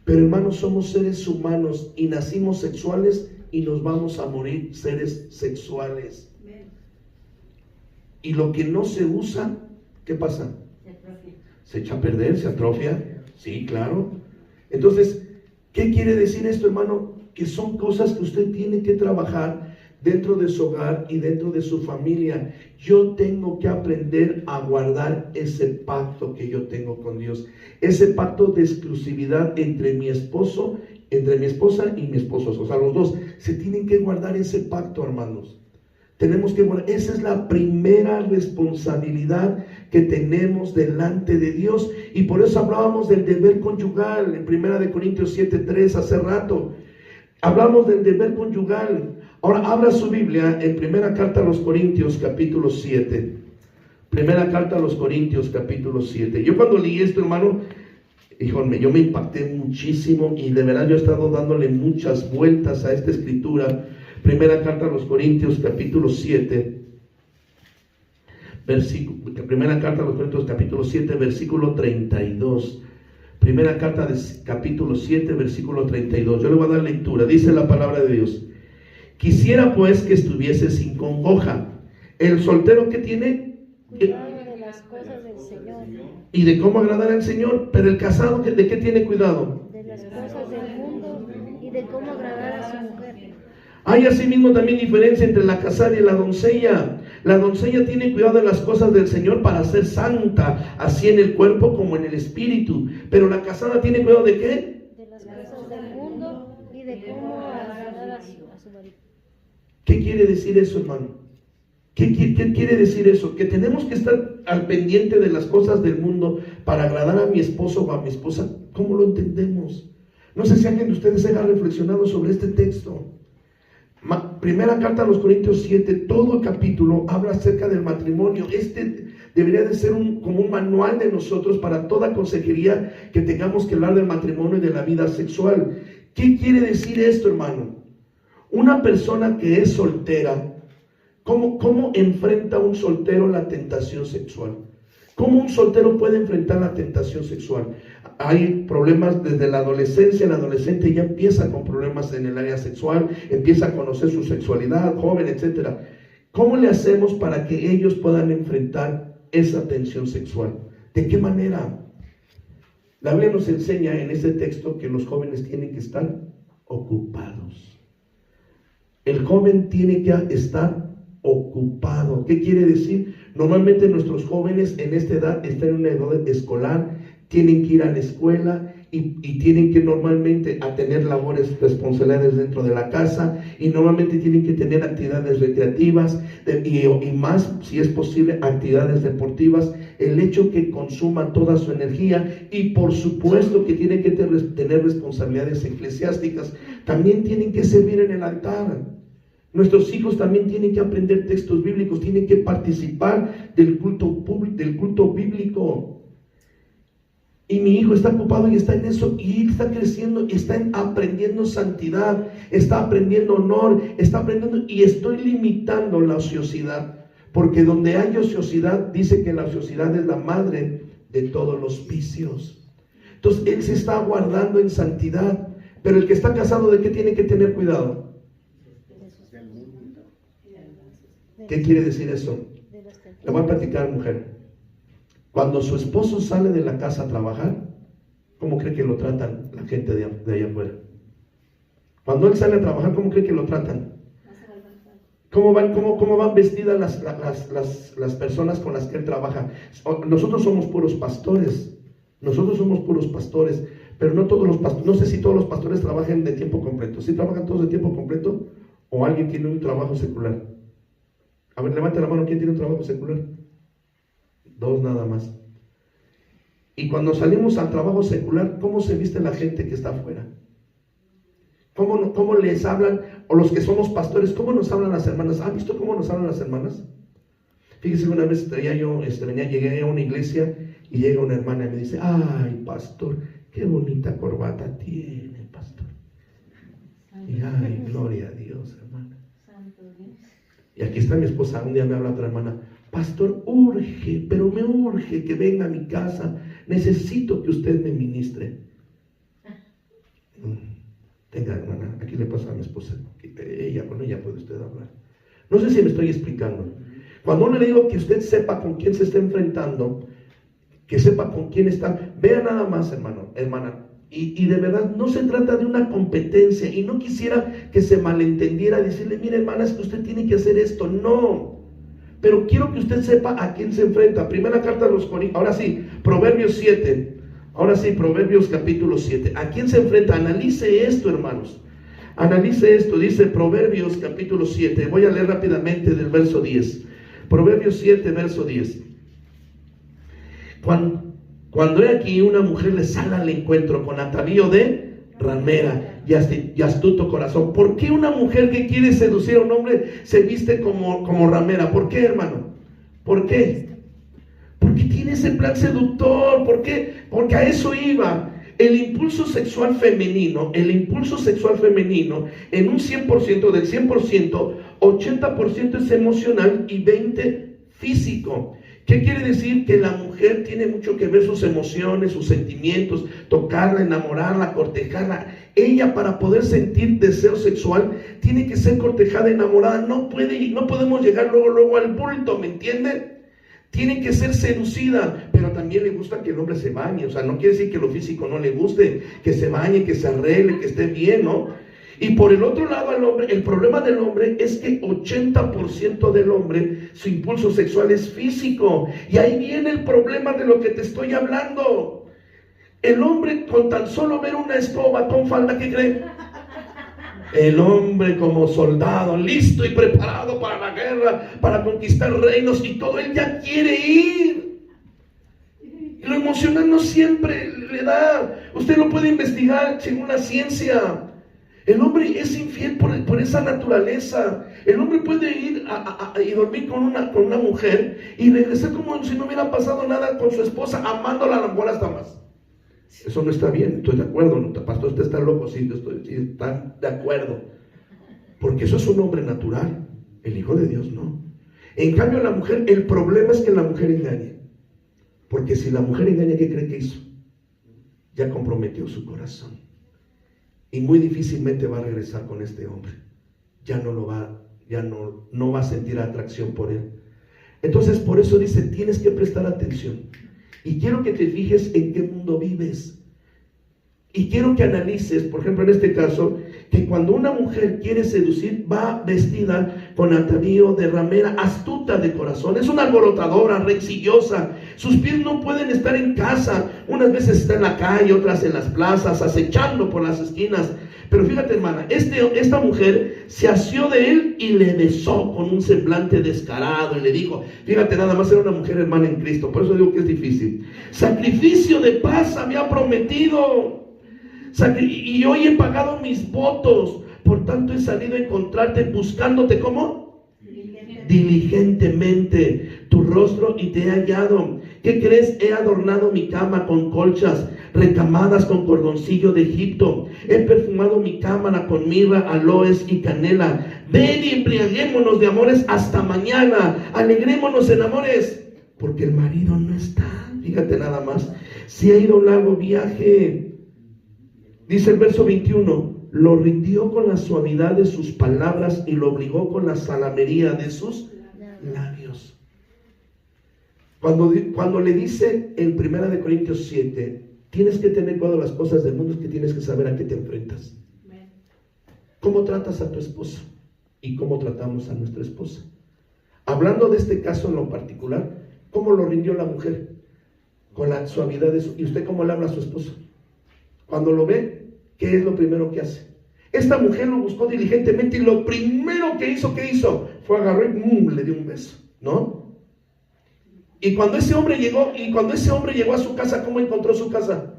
Pero hermanos, somos seres humanos y nacimos sexuales y nos vamos a morir seres sexuales. Y lo que no se usa, ¿qué pasa? Se echa a perder, se atrofia. Sí, claro. Entonces, ¿qué quiere decir esto, hermano? Que son cosas que usted tiene que trabajar dentro de su hogar y dentro de su familia. Yo tengo que aprender a guardar ese pacto que yo tengo con Dios, ese pacto de exclusividad entre mi esposa y mi esposo. O sea, los dos se tienen que guardar ese pacto, hermanos. Tenemos que guardar. Esa es la primera responsabilidad que tenemos delante de Dios. Y por eso hablábamos del deber conyugal en 1 Corintios 7:3 hace rato. Hablamos del deber conyugal. Ahora abra su Biblia en Primera Carta a los Corintios capítulo 7. Primera Carta a los Corintios capítulo 7. Yo cuando leí esto, hermano, híjole, yo me impacté muchísimo y de verdad yo he estado dándole muchas vueltas a esta escritura. Primera Carta a los Corintios capítulo 7. Primera Carta a los Corintios capítulo 7 versículo 32. Primera Carta de capítulo 7 versículo 32. Yo le voy a dar lectura. Dice la palabra de Dios: quisiera pues que estuviese sin congoja el soltero que tiene cuidado de las cosas del Señor y de cómo agradar al Señor, pero el casado, ¿de qué tiene cuidado? De las cosas del mundo y de cómo agradar a su mujer. Hay asimismo también diferencia entre la casada y la doncella. La doncella tiene cuidado de las cosas del Señor para ser santa, así en el cuerpo como en el espíritu. Pero la casada tiene cuidado ¿de qué? De las cosas del mundo y de cómo agradar a su marido. ¿Qué quiere decir eso, hermano? ¿Qué quiere decir eso? Que tenemos que estar al pendiente de las cosas del mundo para agradar a mi esposo o a mi esposa. ¿Cómo lo entendemos? No sé si alguien de ustedes haya reflexionado sobre este texto. Primera Carta a los Corintios 7, todo el capítulo habla acerca del matrimonio. Este debería de ser como un manual de nosotros para toda consejería que tengamos que hablar del matrimonio y de la vida sexual. ¿Qué quiere decir esto, hermano? Una persona que es soltera, ¿cómo enfrenta un soltero la tentación sexual? ¿Cómo un soltero puede enfrentar la tentación sexual? Hay problemas desde la adolescencia. El adolescente ya empieza con problemas en el área sexual, empieza a conocer su sexualidad, joven, etc. ¿Cómo le hacemos para que ellos puedan enfrentar esa tensión sexual? ¿De qué manera? La Biblia nos enseña en este texto que los jóvenes tienen que estar ocupados. El joven tiene que estar ocupado. ¿Qué quiere decir? Normalmente nuestros jóvenes en esta edad están en una edad escolar, tienen que ir a la escuela y tienen que normalmente a tener labores, responsabilidades dentro de la casa, y normalmente tienen que tener actividades recreativas y más, si es posible, actividades deportivas. El hecho que consuma toda su energía, y por supuesto que tienen que tener responsabilidades eclesiásticas. También tienen que servir en el altar. Nuestros hijos también tienen que aprender textos bíblicos, tienen que participar del culto bíblico. Y mi hijo está ocupado y está en eso, y está creciendo, y está aprendiendo santidad, está aprendiendo honor, está aprendiendo, y estoy limitando la ociosidad, porque donde hay ociosidad, dice que la ociosidad es la madre de todos los vicios. Entonces él se está guardando en santidad, pero el que está casado, ¿de qué tiene que tener cuidado? ¿Qué quiere decir eso? Le voy a platicar, mujer. Cuando su esposo sale de la casa a trabajar, ¿cómo cree que lo tratan la gente de allá afuera? Cuando él sale a trabajar, ¿cómo cree que lo tratan? ¿Cómo van vestidas las personas con las que él trabaja? Nosotros somos puros pastores. Pero no todos los pastores. No sé si todos los pastores trabajan de tiempo completo. ¿Sí trabajan todos de tiempo completo? ¿O alguien tiene un trabajo secular? A ver, levante la mano, ¿quién tiene un trabajo secular? 2 nada más. Y cuando salimos al trabajo secular, ¿cómo se viste la gente que está afuera? ¿Cómo les hablan? O los que somos pastores, ¿cómo nos hablan las hermanas? ¿Han visto cómo nos hablan las hermanas? Fíjese, una vez llegué a una iglesia y llega una hermana y me dice: ay, pastor, qué bonita corbata tiene, pastor. Y ay, gloria a Dios, hermana. Y aquí está mi esposa. Un día me habla otra hermana: pastor, pero me urge que venga a mi casa, necesito que usted me ministre. Tenga, hermana, aquí le pasa a mi esposa, con ella puede usted hablar. No sé si me estoy explicando. Cuando uno le digo que usted sepa con quién se está enfrentando, que sepa con quién está, vea nada más, hermana, y de verdad no se trata de una competencia, y no quisiera que se malentendiera, decirle: mire, hermana, es que usted tiene que hacer esto. No. Pero quiero que usted sepa a quién se enfrenta. Primera carta de los Corintios. Ahora sí, Proverbios 7. Ahora sí, Proverbios capítulo 7. ¿A quién se enfrenta? Analice esto, hermanos. Analice esto. Dice Proverbios capítulo 7. Voy a leer rápidamente del verso 10. Proverbios 7, verso 10. Cuando he aquí una mujer le sale al encuentro con atavío de ramera y astuto corazón. ¿Por qué una mujer que quiere seducir a un hombre se viste como ramera? ¿Por qué, hermano? ¿Por qué? Porque tiene ese plan seductor. ¿Por qué? Porque a eso iba. El impulso sexual femenino, en un 100%, del 100%, 80% es emocional y 20% físico. ¿Qué quiere decir? Que la mujer tiene mucho que ver sus emociones, sus sentimientos, tocarla, enamorarla, cortejarla. Ella, para poder sentir deseo sexual, tiene que ser cortejada, enamorada. No podemos llegar luego al bulto, ¿me entiende? Tiene que ser seducida, pero también le gusta que el hombre se bañe. O sea, no quiere decir que lo físico no le guste, que se bañe, que se arregle, que esté bien, ¿no? Y por el otro lado, al hombre, el problema del hombre es que 80% del hombre, su impulso sexual es físico. Y ahí viene el problema de lo que te estoy hablando. El hombre, con tan solo ver una escoba con falda, ¿qué cree? El hombre como soldado, listo y preparado para la guerra, para conquistar reinos y todo, él ya quiere ir. Y lo emocional no siempre le da. Usted lo puede investigar según la ciencia. El hombre es infiel por esa naturaleza. El hombre puede ir y dormir con una mujer y regresar como si no hubiera pasado nada con su esposa, amándola a la mejor hasta más. Eso no está bien, estoy de acuerdo, ¿no? Pastor, usted está loco, sí, está de acuerdo. Porque eso es un hombre natural, el Hijo de Dios no. En cambio la mujer, el problema es que la mujer engaña. Porque si la mujer engaña, ¿qué cree que hizo? Ya comprometió su corazón. Y muy difícilmente va a regresar con este hombre. Ya no va a sentir atracción por él. Entonces por eso dice, tienes que prestar atención. Y quiero que te fijes en qué mundo vives. Y quiero que analices, por ejemplo en este caso, que cuando una mujer quiere seducir, va vestida con atavío de ramera, astuta de corazón. Es una alborotadora, rexillosa. Sus pies no pueden estar en casa. Unas veces está en la calle, otras en las plazas, acechando por las esquinas. Pero fíjate, hermana, esta mujer se asió de él y le besó con un semblante descarado y le dijo, fíjate, nada más era una mujer hermana en Cristo, por eso digo que es difícil. Sacrificio de paz había prometido, y hoy he pagado mis votos, por tanto he salido a encontrarte buscándote, ¿cómo? Diligentemente tu rostro y te he hallado. ¿Qué crees? He adornado mi cama con colchas recamadas con cordoncillo de Egipto. He perfumado mi cámara con mirra, aloes y canela. Ven y embriaguémonos de amores hasta mañana. Alegrémonos en amores, porque el marido no está. Fíjate nada más, si ha ido a un largo viaje. Dice el verso 21, lo rindió con la suavidad de sus palabras y lo obligó con la salamería de sus labios. Cuando le dice en 1 Corintios 7, tienes que tener cuidado de las cosas del mundo, es que tienes que saber a qué te enfrentas. ¿Cómo tratas a tu esposa? ¿Y cómo tratamos a nuestra esposa? Hablando de este caso en lo particular, ¿cómo lo rindió la mujer? Con la suavidad de su... ¿Y usted cómo le habla a su esposo? Cuando lo ve, ¿qué es lo primero que hace? Esta mujer lo buscó diligentemente y lo primero que hizo, ¿qué hizo? Fue agarrar y le dio un beso, ¿no? Y cuando ese hombre llegó a su casa, ¿cómo encontró su casa?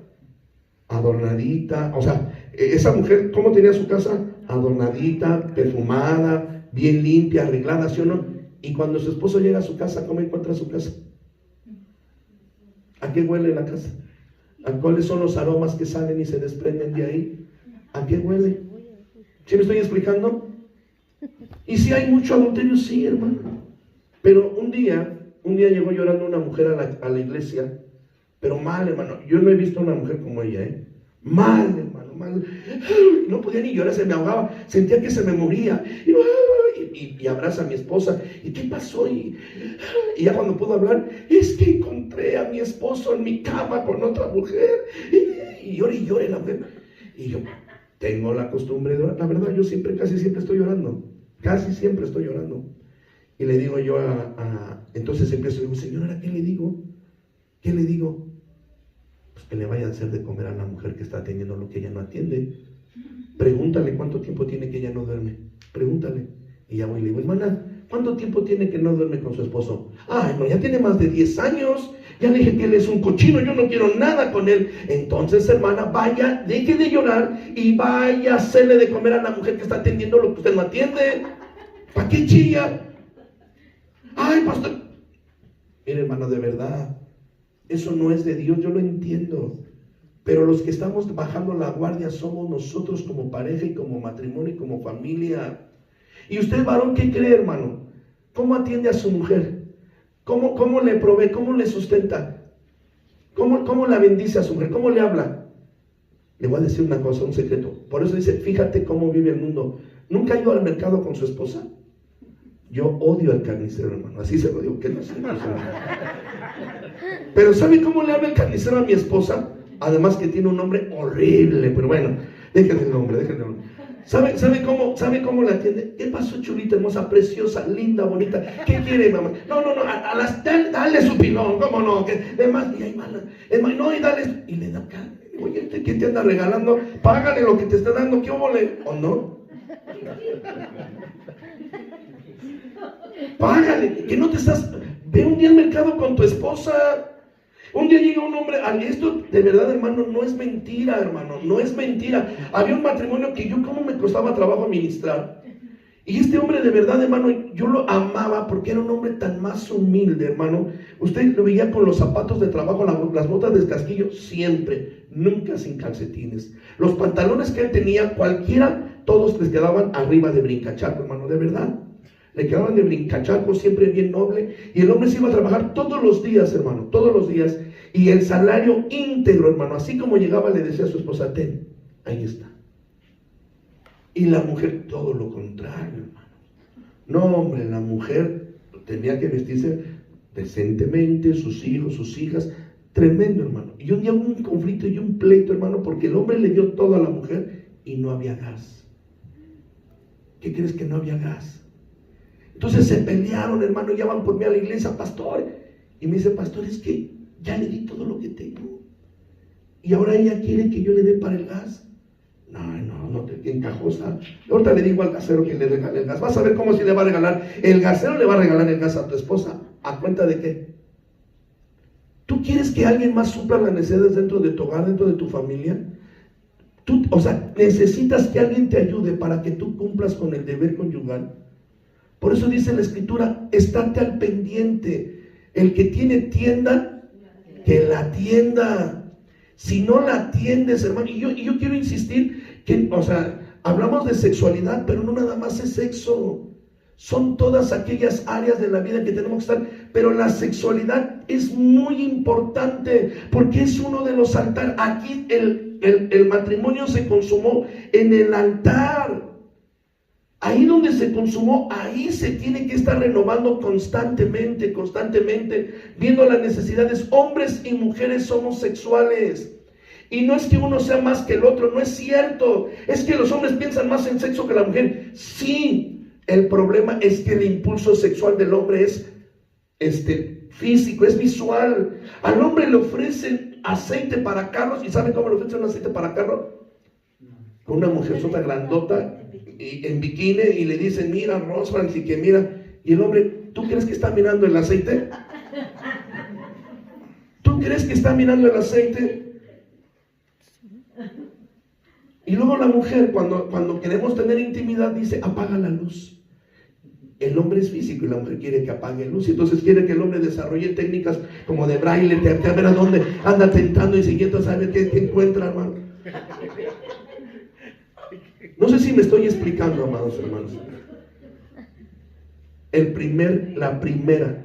Adornadita, o sea, esa mujer, ¿cómo tenía su casa? Adornadita, perfumada, bien limpia, arreglada, ¿sí o no? Y cuando su esposo llega a su casa, ¿cómo encuentra su casa? ¿A qué huele la casa? ¿A cuáles son los aromas que salen y se desprenden de ahí? ¿A qué huele? ¿Sí me estoy explicando? Y si hay mucho adulterio, sí, hermano. Pero un día llegó llorando una mujer a la iglesia, pero mal, hermano. Yo no he visto una mujer como ella, mal, hermano, mal. No podía ni llorar, se me ahogaba, sentía que se me moría. Y abraza a mi esposa. ¿Y qué pasó? Y ya cuando pudo hablar, es que encontré a mi esposo en mi cama con otra mujer. Y llore la mujer. Y yo tengo la costumbre de orar. La verdad, yo casi siempre estoy llorando. Casi siempre estoy llorando. Y le digo yo entonces empiezo, digo, señora, ¿qué le digo? ¿Qué le digo? Pues que le vaya a hacer de comer a la mujer que está atendiendo lo que ella no atiende. Pregúntale cuánto tiempo tiene que ella no duerme. Pregúntale. Y ya voy y le digo, hermana, ¿cuánto tiempo tiene que no duerme con su esposo? Ay, no, ya tiene más de 10 años. Ya le dije que él es un cochino, yo no quiero nada con él. Entonces, hermana, vaya, deje de llorar y vaya a hacerle de comer a la mujer que está atendiendo lo que usted no atiende. ¿Para qué chilla? Ay, pastor. Mire, hermano, de verdad, eso no es de Dios, yo lo entiendo. Pero los que estamos bajando la guardia somos nosotros como pareja y como matrimonio y como familia. ¿Y usted, varón, qué cree, hermano? ¿Cómo atiende a su mujer? ¿Cómo le provee? ¿Cómo le sustenta? ¿Cómo la bendice a su mujer? ¿Cómo le habla? Le voy a decir una cosa, un secreto. Por eso dice, fíjate cómo vive el mundo. ¿Nunca ha ido al mercado con su esposa? Yo odio al carnicero, hermano. Así se lo digo, que no sé. Pero ¿sabe cómo le habla el carnicero a mi esposa? Además que tiene un nombre horrible, pero bueno, déjenme el nombre. ¿Sabe cómo la atiende? ¿Qué pasó, chulita, hermosa, preciosa, linda, bonita? ¿Qué quiere, mamá? No, dale su pilón, ¿cómo no? Y ahí no, y dale, y le da carne. Oye, ¿quién te anda regalando? Págale lo que te está dando, ¿qué óvole? ¿O no? Págale, que no te estás... Ve un día al mercado con tu esposa. Un día llega un hombre, esto de verdad, hermano, no es mentira, hermano, no es mentira. Había un matrimonio que como me costaba trabajo administrar. Y este hombre de verdad, hermano, yo lo amaba porque era un hombre tan más humilde, hermano. Usted lo veía con los zapatos de trabajo, las botas de casquillo, siempre, nunca sin calcetines. Los pantalones que él tenía, cualquiera, todos les quedaban arriba de brincacharco, hermano, de verdad. Le quedaban de brincacharco, siempre bien noble. Y el hombre se iba a trabajar todos los días, hermano, todos los días. Y el salario íntegro, hermano, así como llegaba, le decía a su esposa, ten, ahí está. Y la mujer, todo lo contrario, hermano. No, hombre, la mujer tenía que vestirse decentemente, sus hijos, sus hijas. Tremendo, hermano. Y un día hubo un conflicto y un pleito, hermano, porque el hombre le dio todo a la mujer y no había gas. ¿Qué crees que no había gas? Entonces se pelearon, hermano, ya van por mí a la iglesia, pastor. Y me dice, pastor, es que ya le di todo lo que tengo. y ahora ella quiere que yo le dé para el gas. No te encajosa. Ahorita le digo al gasero que le regale el gas. Vas a ver cómo si le va a regalar. El gasero le va a regalar el gas a tu esposa. ¿A cuenta de qué? ¿Tú quieres que alguien más supla las necesidades dentro de tu hogar, dentro de tu familia? Necesitas que alguien te ayude para que tú cumplas con el deber conyugal. Por eso dice la Escritura, estate al pendiente. El que tiene tienda, que la atienda. Si no la atiendes, hermano, y yo quiero insistir que, hablamos de sexualidad, pero no nada más es sexo. Son todas aquellas áreas de la vida que tenemos que estar, pero la sexualidad es muy importante, porque es uno de los altares. Aquí el matrimonio se consumó en el altar. Ahí donde se consumó, ahí se tiene que estar renovando constantemente, viendo las necesidades. Hombres y mujeres somos sexuales. Y no es que uno sea más que el otro, no es cierto. Es que los hombres piensan más en sexo que la mujer. Sí, el problema es que el impulso sexual del hombre es físico, es visual. Al hombre le ofrecen aceite para carros. ¿Y saben cómo le ofrecen un aceite para carro? Con una mujerzota grandota en bikini, y le dicen, mira, Rosfrans, y que mira, y el hombre, ¿tú crees que está mirando el aceite? ¿Tú crees que está mirando el aceite? Y luego la mujer, cuando queremos tener intimidad, dice, apaga la luz. El hombre es físico y la mujer quiere que apague luz, y entonces quiere que el hombre desarrolle técnicas como de braille, a ver a dónde anda tentando y siguiendo a saber qué encuentra, hermano. No sé si me estoy explicando, amados hermanos. La primera,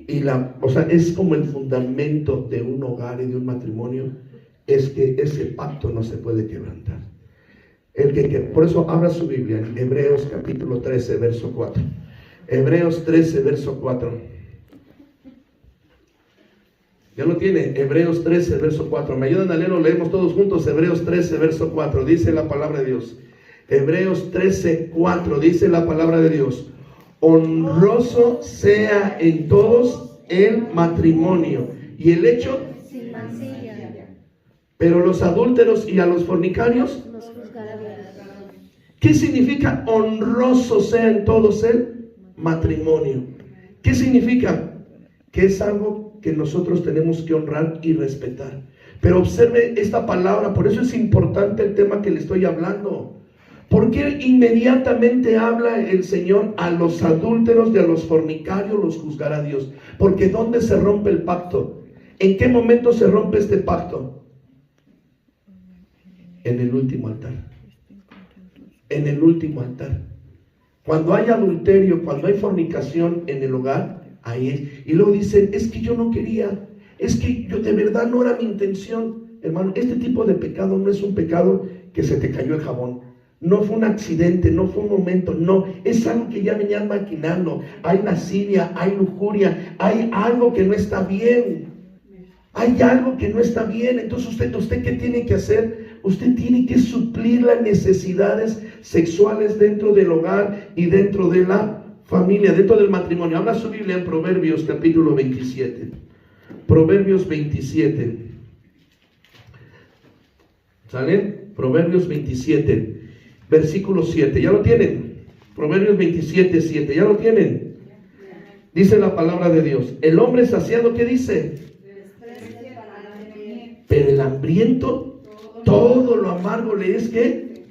es como el fundamento de un hogar y de un matrimonio, es que ese pacto no se puede quebrantar. Por eso abra su Biblia en Hebreos capítulo 13, verso 4. Hebreos 13, verso 4. ¿Ya lo tiene? Hebreos 13, verso 4. ¿Me ayudan a leerlo? Leemos todos juntos. Hebreos 13, verso 4. Dice la palabra de Dios. Hebreos 13, 4. Dice la palabra de Dios. Honroso sea en todos el matrimonio y el hecho sin mancilla, pero los adúlteros y a los fornicarios los juzgará Dios. ¿Qué significa honroso sea en todos el matrimonio? ¿Qué significa? Que es algo que nosotros tenemos que honrar y respetar. Pero observe esta palabra, por eso es importante el tema que le estoy hablando. ¿Por qué inmediatamente habla el Señor a los adúlteros y a los fornicarios los juzgará Dios? Porque ¿dónde se rompe el pacto? ¿En qué momento se rompe este pacto? En el último altar. En el último altar. Cuando hay adulterio, cuando hay fornicación en el hogar, ahí es. Y luego dicen, es que yo no quería, es que yo de verdad no era mi intención. Hermano, este tipo de pecado no es un pecado que se te cayó el jabón. No fue un accidente, no fue un momento, no, es algo que ya venían maquinando. Hay lascivia, hay lujuria, hay algo que no está bien. Hay algo que no está bien. Entonces usted ¿qué tiene que hacer? Usted tiene que suplir las necesidades sexuales dentro del hogar y dentro de la familia, dentro del matrimonio. Habla su Biblia en Proverbios capítulo 27. Proverbios 27. ¿Sale? Proverbios 27. Versículo 7, ¿ya lo tienen? Proverbios 27, 7, ¿ya lo tienen? Dice la palabra de Dios, el hombre saciado, ¿qué dice? Pero el hambriento, todo lo amargo le es ¿qué?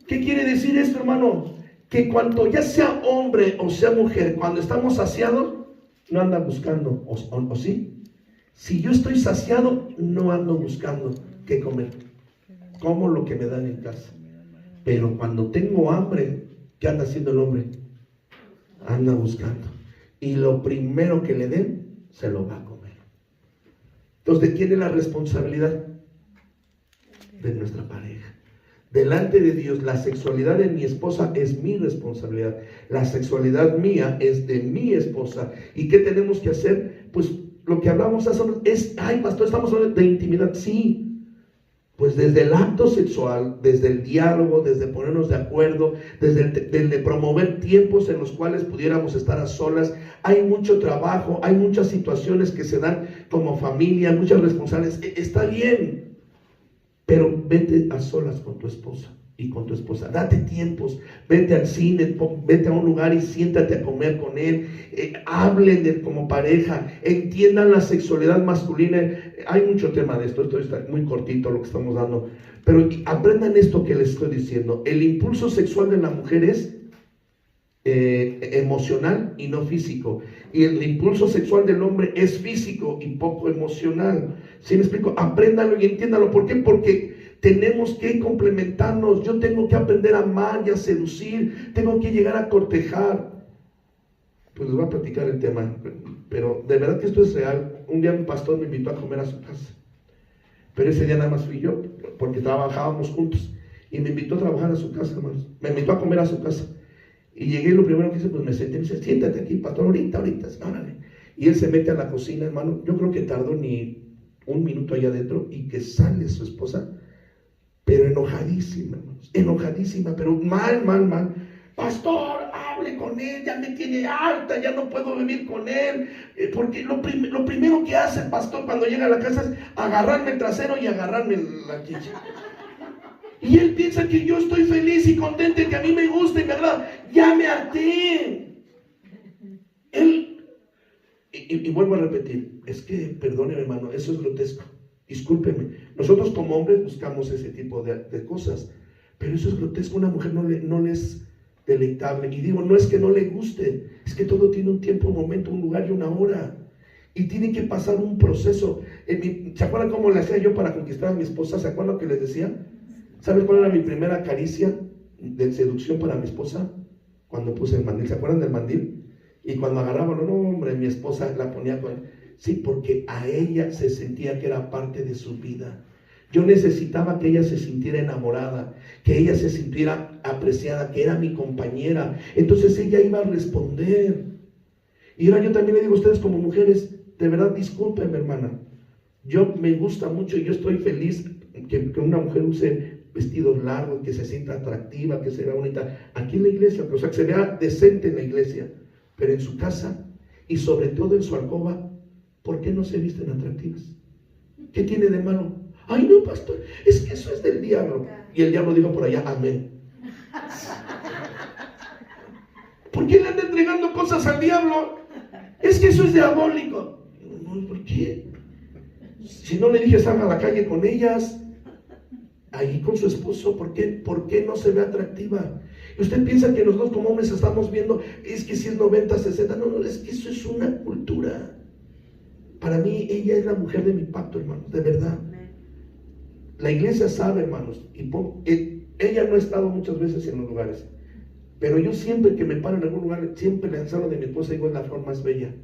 ¿Qué quiere decir esto, hermano? Que cuando ya sea hombre o sea mujer, cuando estamos saciados, no anda buscando, ¿o sí? Si yo estoy saciado, no ando buscando qué comer. Como lo que me dan en casa. Pero cuando tengo hambre, ¿qué anda haciendo el hombre? Anda buscando. Y lo primero que le den, se lo va a comer. Entonces, ¿de quién es la responsabilidad? De nuestra pareja. Delante de Dios, la sexualidad de mi esposa es mi responsabilidad. La sexualidad mía es de mi esposa. ¿Y qué tenemos que hacer? Pues lo que hablamos hace es, pastor, estamos hablando de intimidad. Sí. Pues desde el acto sexual, desde el diálogo, desde ponernos de acuerdo, desde promover tiempos en los cuales pudiéramos estar a solas, hay mucho trabajo, hay muchas situaciones que se dan como familia, muchas responsabilidades. Está bien, pero vete a solas con tu esposa y con tu esposa. Date tiempos, vete al cine, vete a un lugar y siéntate a comer con él. Hablen como pareja, entiendan la sexualidad masculina. Hay mucho tema de esto está muy cortito lo que estamos dando, pero aprendan esto que les estoy diciendo. El impulso sexual de la mujer es emocional y no físico, y el impulso sexual del hombre es físico y poco emocional. ¿Sí me explico? Apréndalo y entiéndalo. ¿Por qué? Porque tenemos que complementarnos. Yo tengo que aprender a amar y a seducir, tengo que llegar a cortejar. Pues les voy a platicar el tema, pero de verdad que esto es real. Un día un pastor me invitó a comer a su casa, pero ese día nada más fui yo, porque trabajábamos juntos, y me invitó a trabajar a su casa, hermanos. Me invitó a comer a su casa. Y llegué y lo primero que hice, pues me senté y me dice, siéntate aquí, pastor, ahorita, órale. Y él se mete a la cocina, hermano. Yo creo que tardó ni un minuto allá adentro, y que sale su esposa, pero enojadísima, hermanos, enojadísima, pero mal. Pastor, hable con él, ya me tiene harta, ya no puedo vivir con él, porque lo primero que hace el pastor cuando llega a la casa es agarrarme el trasero y agarrarme la chicha. Y él piensa que yo estoy feliz y contento, que a mí me gusta y me agrada. Ya me harté. Y vuelvo a repetir, es que, perdóneme, hermano, eso es grotesco. Discúlpeme. Nosotros como hombres buscamos ese tipo de cosas, pero eso es grotesco. Una mujer no le es deleitable. Y digo, no es que no le guste, es que todo tiene un tiempo, un momento, un lugar y una hora. Y tiene que pasar un proceso. ¿Se acuerdan cómo le hacía yo para conquistar a mi esposa? ¿Se acuerdan lo que les decía? ¿Saben cuál era mi primera caricia de seducción para mi esposa? Cuando puse el mandil. ¿Se acuerdan del mandil? Y cuando agarraba, no, hombre, mi esposa la ponía con... Sí, porque a ella se sentía que era parte de su vida. Yo necesitaba que ella se sintiera enamorada, que ella se sintiera apreciada, que era mi compañera. Entonces ella iba a responder. Y ahora yo también le digo a ustedes como mujeres, de verdad, discúlpenme, hermana. Yo me gusta mucho y yo estoy feliz que una mujer use vestidos largos, que se sienta atractiva, que se vea bonita aquí en la iglesia, o sea, que se vea decente en la iglesia, pero en su casa y sobre todo en su alcoba, ¿por qué no se visten atractivas? ¿Qué tiene de malo? Ay, no, pastor, es que eso es del diablo. Y el diablo dijo por allá, amén. ¿Por qué le anda entregando cosas al diablo? Es que eso es diabólico. No, ¿por qué? Si no le dije salga a la calle con ellas, ahí con su esposo, ¿por qué no se ve atractiva? Y usted piensa que nosotros como hombres estamos viendo, es que si es 90, 60, no, es que eso es una cultura. Para mí, ella es la mujer de mi pacto, hermanos, de verdad. La iglesia sabe, hermanos, ella no ha estado muchas veces en los lugares, pero yo siempre que me paro en algún lugar, siempre le hablo de mi esposa, digo, es la flor más bella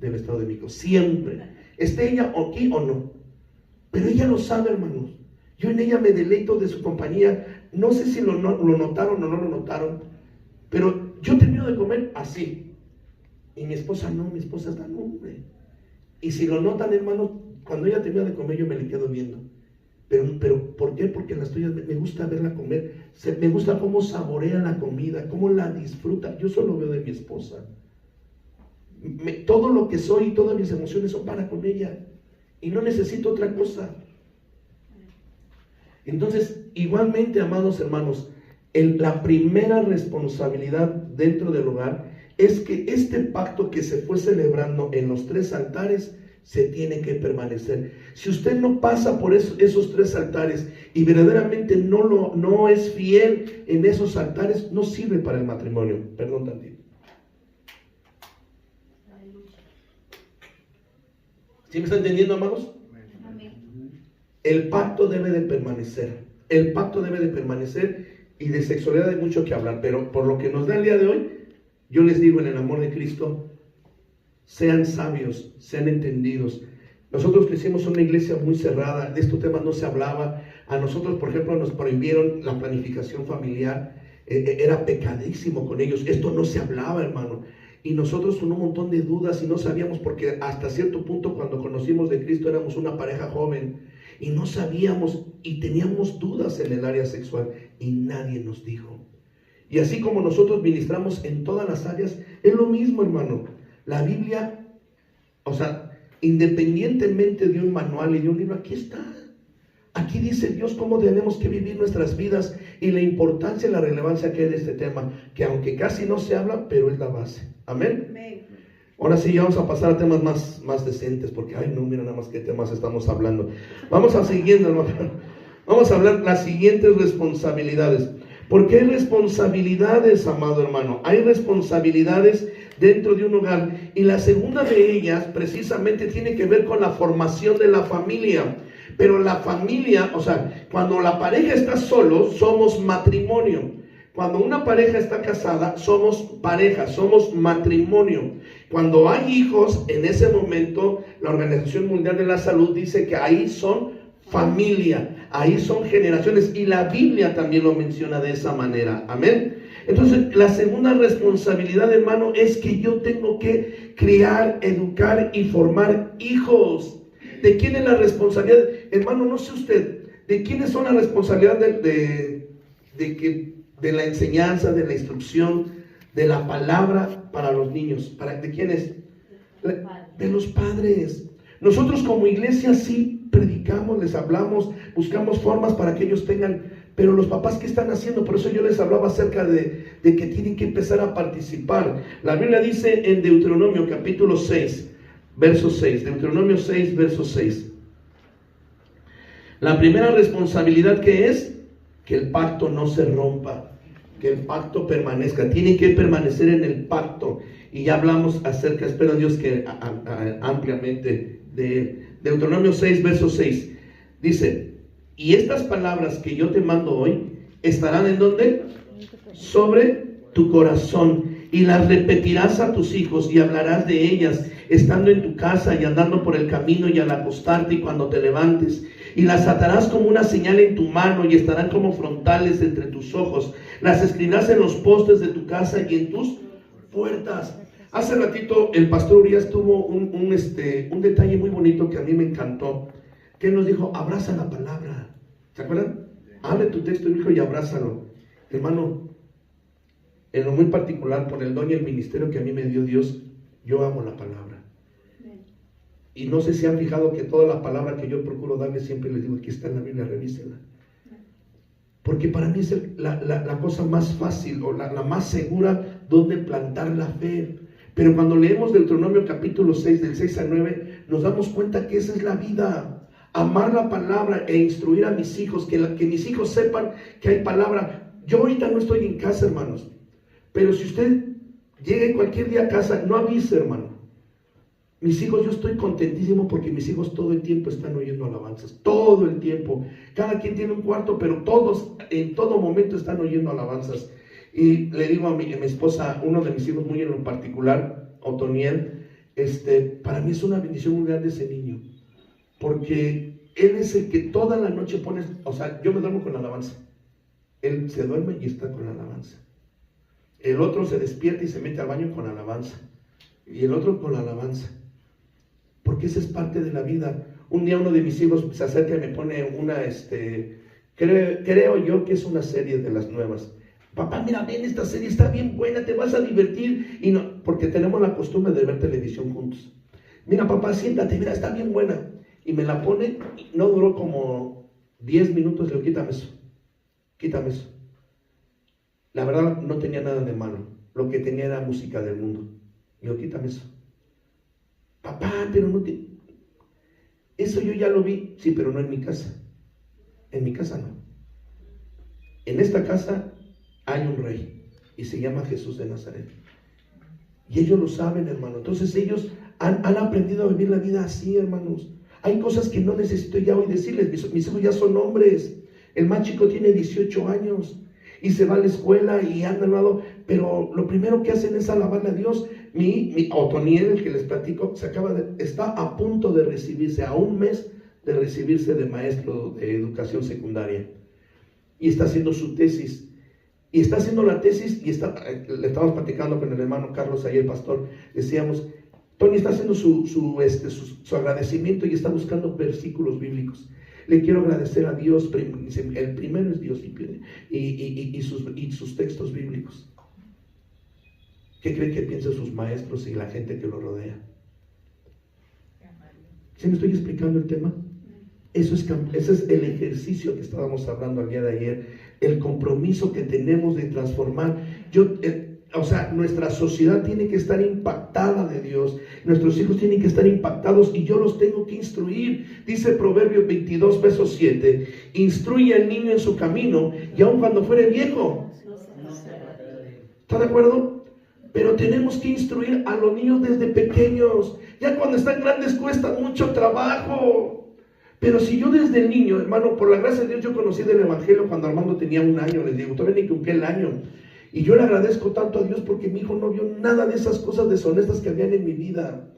del Estado de México, siempre, esté ella aquí o no, pero ella lo sabe, hermanos. Yo en ella me deleito de su compañía. No sé si lo notaron o no lo notaron, pero yo termino de comer así, y mi esposa no, mi esposa está no, hombre. Y si lo notan, hermanos, cuando ella termina de comer yo me le quedo viendo. Pero ¿por qué? Porque las tuyas me gusta verla comer, me gusta cómo saborea la comida, cómo la disfruta. Yo solo veo de mi esposa. Todo lo que soy y todas mis emociones son para con ella, y no necesito otra cosa. Entonces, igualmente, amados hermanos, la primera responsabilidad dentro del hogar es que este pacto que se fue celebrando en los 3 altares se tiene que permanecer. Si usted no pasa por esos 3 altares y verdaderamente no es fiel en esos altares, no sirve para el matrimonio. Perdón tantito. ¿Sí me está entendiendo, amados? El pacto debe de permanecer. El pacto debe de permanecer, y de sexualidad hay mucho que hablar, pero por lo que nos da el día de hoy, yo les digo en el amor de Cristo, sean sabios, sean entendidos. Nosotros crecimos en una iglesia muy cerrada, de estos temas no se hablaba. A nosotros, por ejemplo, nos prohibieron la planificación familiar, era pecadísimo con ellos, esto no se hablaba, hermano. Y nosotros con un montón de dudas y no sabíamos, porque hasta cierto punto cuando conocimos de Cristo éramos una pareja joven y no sabíamos y teníamos dudas en el área sexual y nadie nos dijo. Y así como nosotros ministramos en todas las áreas, es lo mismo, hermano. La Biblia, o sea, independientemente de un manual y de un libro, aquí está. Aquí dice Dios cómo tenemos que vivir nuestras vidas y la importancia y la relevancia que hay de este tema, que aunque casi no se habla, pero es la base. Amén. Amén. Ahora sí, ya vamos a pasar a temas más decentes, porque, ay, no, mira nada más qué temas estamos hablando. Vamos a siguiendo, hermano. Vamos a hablar las siguientes responsabilidades. Porque hay responsabilidades, amado hermano. Hay responsabilidades dentro de un hogar. Y la segunda de ellas, precisamente, tiene que ver con la formación de la familia. Pero la familia, o sea, cuando la pareja está solo, somos matrimonio. Cuando una pareja está casada, somos pareja, somos matrimonio. Cuando hay hijos, en ese momento, la Organización Mundial de la Salud dice que ahí son familia, ahí son generaciones. Y la Biblia también lo menciona de esa manera. Amén. Entonces, la segunda responsabilidad, hermano, es que yo tengo que criar, educar y formar hijos. ¿De quién es la responsabilidad? Hermano, no sé usted, ¿de quiénes son la responsabilidad de la enseñanza, de la instrucción, de la palabra para los niños? ¿De quién es? De los padres. Nosotros como iglesia sí predicamos, les hablamos, buscamos formas para que ellos tengan, pero los papás, ¿qué están haciendo? Por eso yo les hablaba acerca de que tienen que empezar a participar. La Biblia dice en Deuteronomio capítulo 6, verso 6, Deuteronomio 6, verso 6. La primera responsabilidad que es que el pacto no se rompa, que el pacto permanezca. Tiene que permanecer en el pacto. Y ya hablamos acerca, espero Dios que ampliamente de Deuteronomio 6, verso 6. Dice, y estas palabras que yo te mando hoy estarán ¿en dónde? Sobre tu corazón, y las repetirás a tus hijos y hablarás de ellas estando en tu casa y andando por el camino y al acostarte y cuando te levantes, y las atarás como una señal en tu mano y estarán como frontales entre tus ojos. Las escribirás en los postes de tu casa y en tus puertas. Hace ratito el pastor Urias tuvo un detalle muy bonito que a mí me encantó, que él nos dijo: abraza la palabra. ¿Se acuerdan? Abre tu texto bíblico y abrázalo. Hermano, en lo muy particular, por el don y el ministerio que a mí me dio Dios, yo amo la palabra. Y no sé si han fijado que toda la palabra que yo procuro darles, siempre les digo: aquí está en la Biblia, revísenla. Porque para mí es la cosa más fácil o la más segura donde plantar la fe. Pero cuando leemos Deuteronomio capítulo 6, del 6 al 9, nos damos cuenta que esa es la vida. Amar la palabra e instruir a mis hijos, que mis hijos sepan que hay palabra. Yo ahorita no estoy en casa, hermanos, pero si usted llega cualquier día a casa, no avise, hermano. Mis hijos, yo estoy contentísimo porque mis hijos todo el tiempo están oyendo alabanzas, todo el tiempo. Cada quien tiene un cuarto, pero todos en todo momento están oyendo alabanzas. Y le digo a mi esposa, uno de mis hijos muy en lo particular, Otoniel, para mí es una bendición muy grande ese niño, porque él es el que toda la noche pone, o sea, yo me duermo con la alabanza, él se duerme y está con la alabanza. El otro se despierta y se mete al baño con alabanza, y el otro con la alabanza, porque esa es parte de la vida. Un día uno de mis hijos se acerca y me pone una, creo yo que es una serie de las nuevas. Papá, mira, ven, esta serie está bien buena, te vas a divertir. Y no, porque tenemos la costumbre de ver televisión juntos. Mira, papá, siéntate, mira, está bien buena. Y me la pone, y no duró como 10 minutos, le digo: quítame eso, quítame eso. La verdad no tenía nada de malo, lo que tenía era música del mundo. Le digo: quítame eso. Papá, pero no te... Eso yo ya lo vi, sí, pero no en mi casa. En mi casa no. En esta casa hay un rey y se llama Jesús de Nazaret. Y ellos lo saben, hermano. Entonces ellos han aprendido a vivir la vida así, hermanos. Hay cosas que no necesito ya hoy decirles. Mis hijos ya son hombres. El más chico tiene 18 años y se va a la escuela y anda al lado. Pero lo primero que hacen es alabarle a Dios. Mi Otoniel, el que les platico, está a punto de recibirse, a un mes de recibirse de maestro de educación secundaria. Y está haciendo su tesis. Y está haciendo la tesis y le estamos platicando con el hermano Carlos, ahí el pastor, decíamos, Tony está haciendo su agradecimiento y está buscando versículos bíblicos. Le quiero agradecer a Dios, el primero es Dios y sus textos bíblicos. ¿Qué creen que piensan sus maestros y la gente que lo rodea? ¿Sí me estoy explicando el tema? Ese es el ejercicio que estábamos hablando el día de ayer, el compromiso que tenemos de transformar. Nuestra sociedad tiene que estar impactada de Dios, nuestros hijos tienen que estar impactados y yo los tengo que instruir. Dice Proverbios 22, verso 7, instruye al niño en su camino y aun cuando fuere viejo. ¿Está de acuerdo? Pero tenemos que instruir a los niños desde pequeños. Ya cuando están grandes cuesta mucho trabajo. Pero si yo desde el niño, hermano, por la gracia de Dios, yo conocí del Evangelio cuando Armando tenía 1 año, les digo, todavía ni cumplí el año. Y yo le agradezco tanto a Dios porque mi hijo no vio nada de esas cosas deshonestas que habían en mi vida.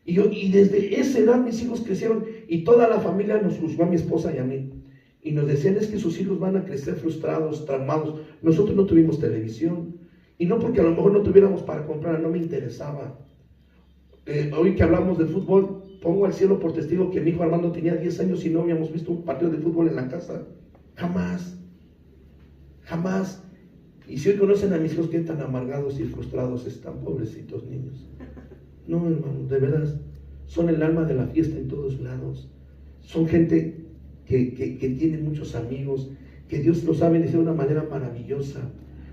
Y desde esa edad mis hijos crecieron y toda la familia nos juzgó a mi esposa y a mí. Y nos decían es que sus hijos van a crecer frustrados, traumados. Nosotros no tuvimos televisión. Y no porque a lo mejor no tuviéramos para comprar, no me interesaba. Hoy que hablamos de fútbol, pongo al cielo por testigo que mi hijo Armando tenía 10 años y no habíamos visto un partido de fútbol en la casa. Jamás. Jamás. Y si hoy conocen a mis hijos, qué tan amargados y frustrados están, pobrecitos niños. No, hermano, de veras, son el alma de la fiesta en todos lados. Son gente que tiene muchos amigos, que Dios los ha bendecido de una manera maravillosa.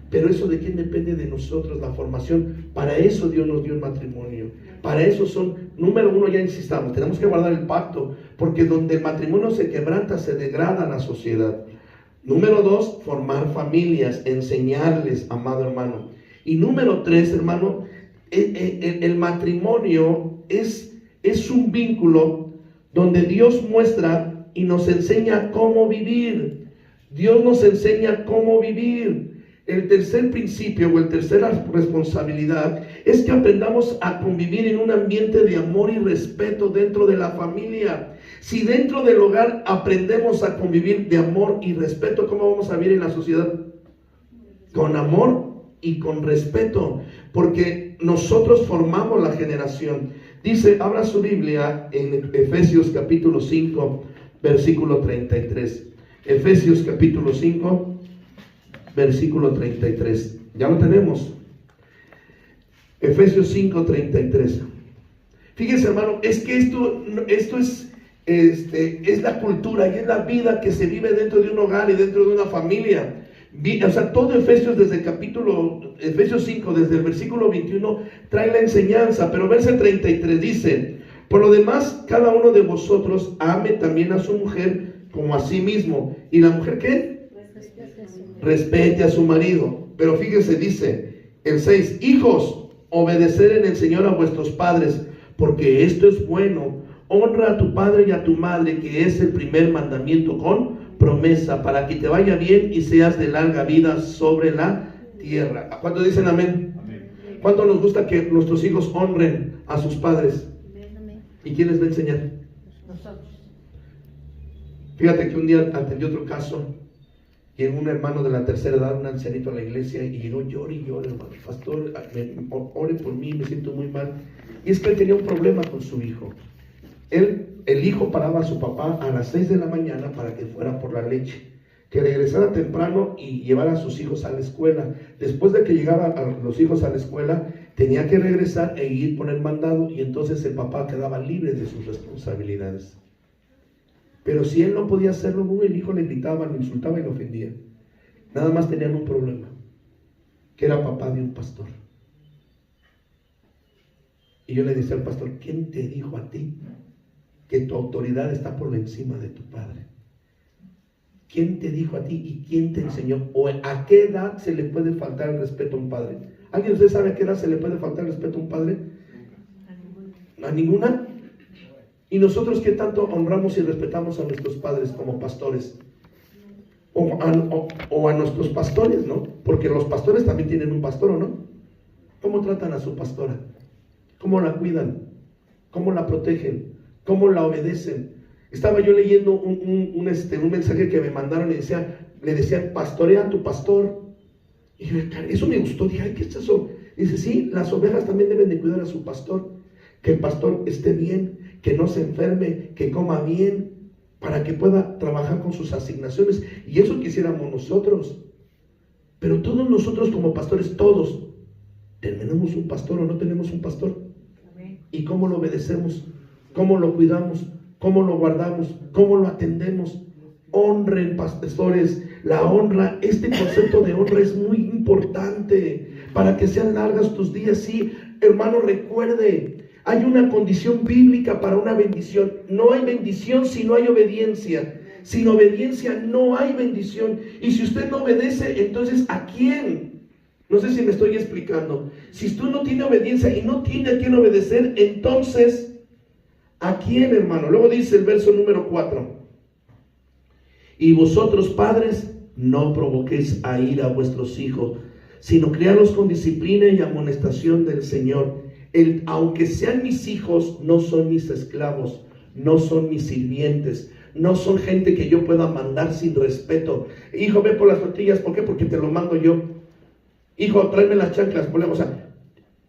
Pero eso de quién depende de nosotros, la formación. Para eso Dios nos dio el matrimonio. Para eso número 1, ya insistamos, tenemos que guardar el pacto, porque donde el matrimonio se quebranta, se degrada la sociedad. Número 2, formar familias, enseñarles, amado hermano. Y número 3, hermano, el matrimonio es un vínculo donde Dios muestra y nos enseña cómo vivir. Dios nos enseña cómo vivir. El tercer principio o el tercera responsabilidad es que aprendamos a convivir en un ambiente de amor y respeto dentro de la familia. Si dentro del hogar aprendemos a convivir de amor y respeto, ¿cómo vamos a vivir en la sociedad? Con amor y con respeto, porque nosotros formamos la generación. Dice, abra su Biblia en Efesios capítulo 5, versículo 33. Efesios capítulo 5, versículo 33. Ya lo tenemos. Efesios 5, 33. Fíjense, hermano, es que esto es la cultura y es la vida que se vive dentro de un hogar y dentro de una familia. O sea, todo Efesios Efesios 5, desde el versículo 21, trae la enseñanza, pero verso 33 dice, por lo demás, cada uno de vosotros ame también a su mujer como a sí mismo. ¿Y la mujer qué? Respete a su marido. Pero fíjense, dice el 6, hijos, obedecer en el Señor a vuestros padres, porque esto es bueno. Honra a tu padre y a tu madre, que es el primer mandamiento con promesa, para que te vaya bien y seas de larga vida sobre la tierra. ¿Cuántos dicen amén? Amén. ¿Cuánto nos gusta que nuestros hijos honren a sus padres? Amén. ¿Y quién les va a enseñar? Nosotros. Fíjate que un día atendí otro caso. Llegó un hermano de la tercera edad, un ancianito a la iglesia, y llegó llore y llore, hermano. Pastor, ore por mí, me siento muy mal. Y es que él tenía un problema con su hijo. El hijo paraba a su papá a las 6 de la mañana para que fuera por la leche, que regresara temprano y llevara a sus hijos a la escuela. Después de que llegaban los hijos a la escuela, tenía que regresar e ir por el mandado, y entonces el papá quedaba libre de sus responsabilidades. Pero si él no podía hacerlo, el hijo le gritaba, lo insultaba y lo ofendía. Nada más tenían un problema, que era papá de un pastor. Y yo le decía al pastor, ¿quién te dijo a ti que tu autoridad está por encima de tu padre? ¿Quién te dijo a ti y quién te enseñó? ¿O a qué edad se le puede faltar el respeto a un padre? ¿Alguien de ustedes sabe a qué edad se le puede faltar el respeto a un padre? ¿A ninguna? ¿Y nosotros qué tanto honramos y respetamos a nuestros padres como pastores? O a nuestros pastores, ¿no? Porque los pastores también tienen un pastor, ¿o no? ¿Cómo tratan a su pastora? ¿Cómo la cuidan? ¿Cómo la protegen? ¿Cómo la obedecen? Estaba yo leyendo un mensaje que me mandaron y le decían, pastorea a tu pastor. Y yo, eso me gustó. Dije, ay, ¿qué es eso? Dice, sí, las ovejas también deben de cuidar a su pastor. Que el pastor esté bien, que no se enferme, que coma bien, para que pueda trabajar con sus asignaciones. Y eso quisiéramos nosotros. Pero todos nosotros como pastores, todos, ¿tenemos un pastor o no tenemos un pastor? ¿Y cómo lo obedecemos? cómo lo cuidamos, cómo lo guardamos, cómo lo atendemos. Honren, pastores, la honra, este concepto de honra es muy importante para que sean largas tus días. Sí, hermano, recuerde, hay una condición bíblica para una bendición. No hay bendición si no hay obediencia. Sin obediencia no hay bendición. Y si usted no obedece, entonces ¿a quién? No sé si me estoy explicando. Si tú no tienes obediencia y no tiene a quién obedecer, entonces ¿a quién, hermano? Luego dice el verso número 4. Y vosotros, padres, no provoquéis a ira a vuestros hijos, sino criadlos con disciplina y amonestación del Señor. Aunque sean mis hijos, no son mis esclavos, no son mis sirvientes, no son gente que yo pueda mandar sin respeto. Hijo, ve por las tortillas. ¿Por qué? Porque te lo mando yo. Hijo, tráeme las chanclas. O sea,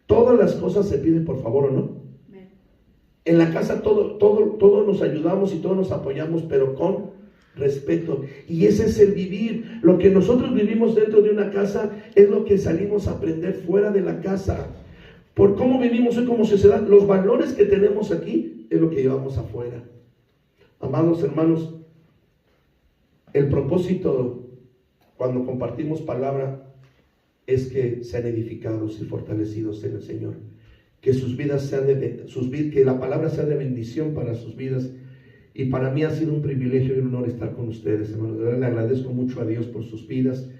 todas las cosas se piden por favor, ¿o no? En la casa todos nos ayudamos y todos nos apoyamos, pero con respeto. Y ese es el vivir. Lo que nosotros vivimos dentro de una casa es lo que salimos a aprender fuera de la casa. Por cómo vivimos hoy como sociedad, los valores que tenemos aquí es lo que llevamos afuera. Amados hermanos, el propósito cuando compartimos palabra es que sean edificados y fortalecidos en el Señor, que sus vidas sean que la palabra sea de bendición para sus vidas. Y para mí ha sido un privilegio y un honor estar con ustedes, hermanos. De verdad le agradezco mucho a Dios por sus vidas,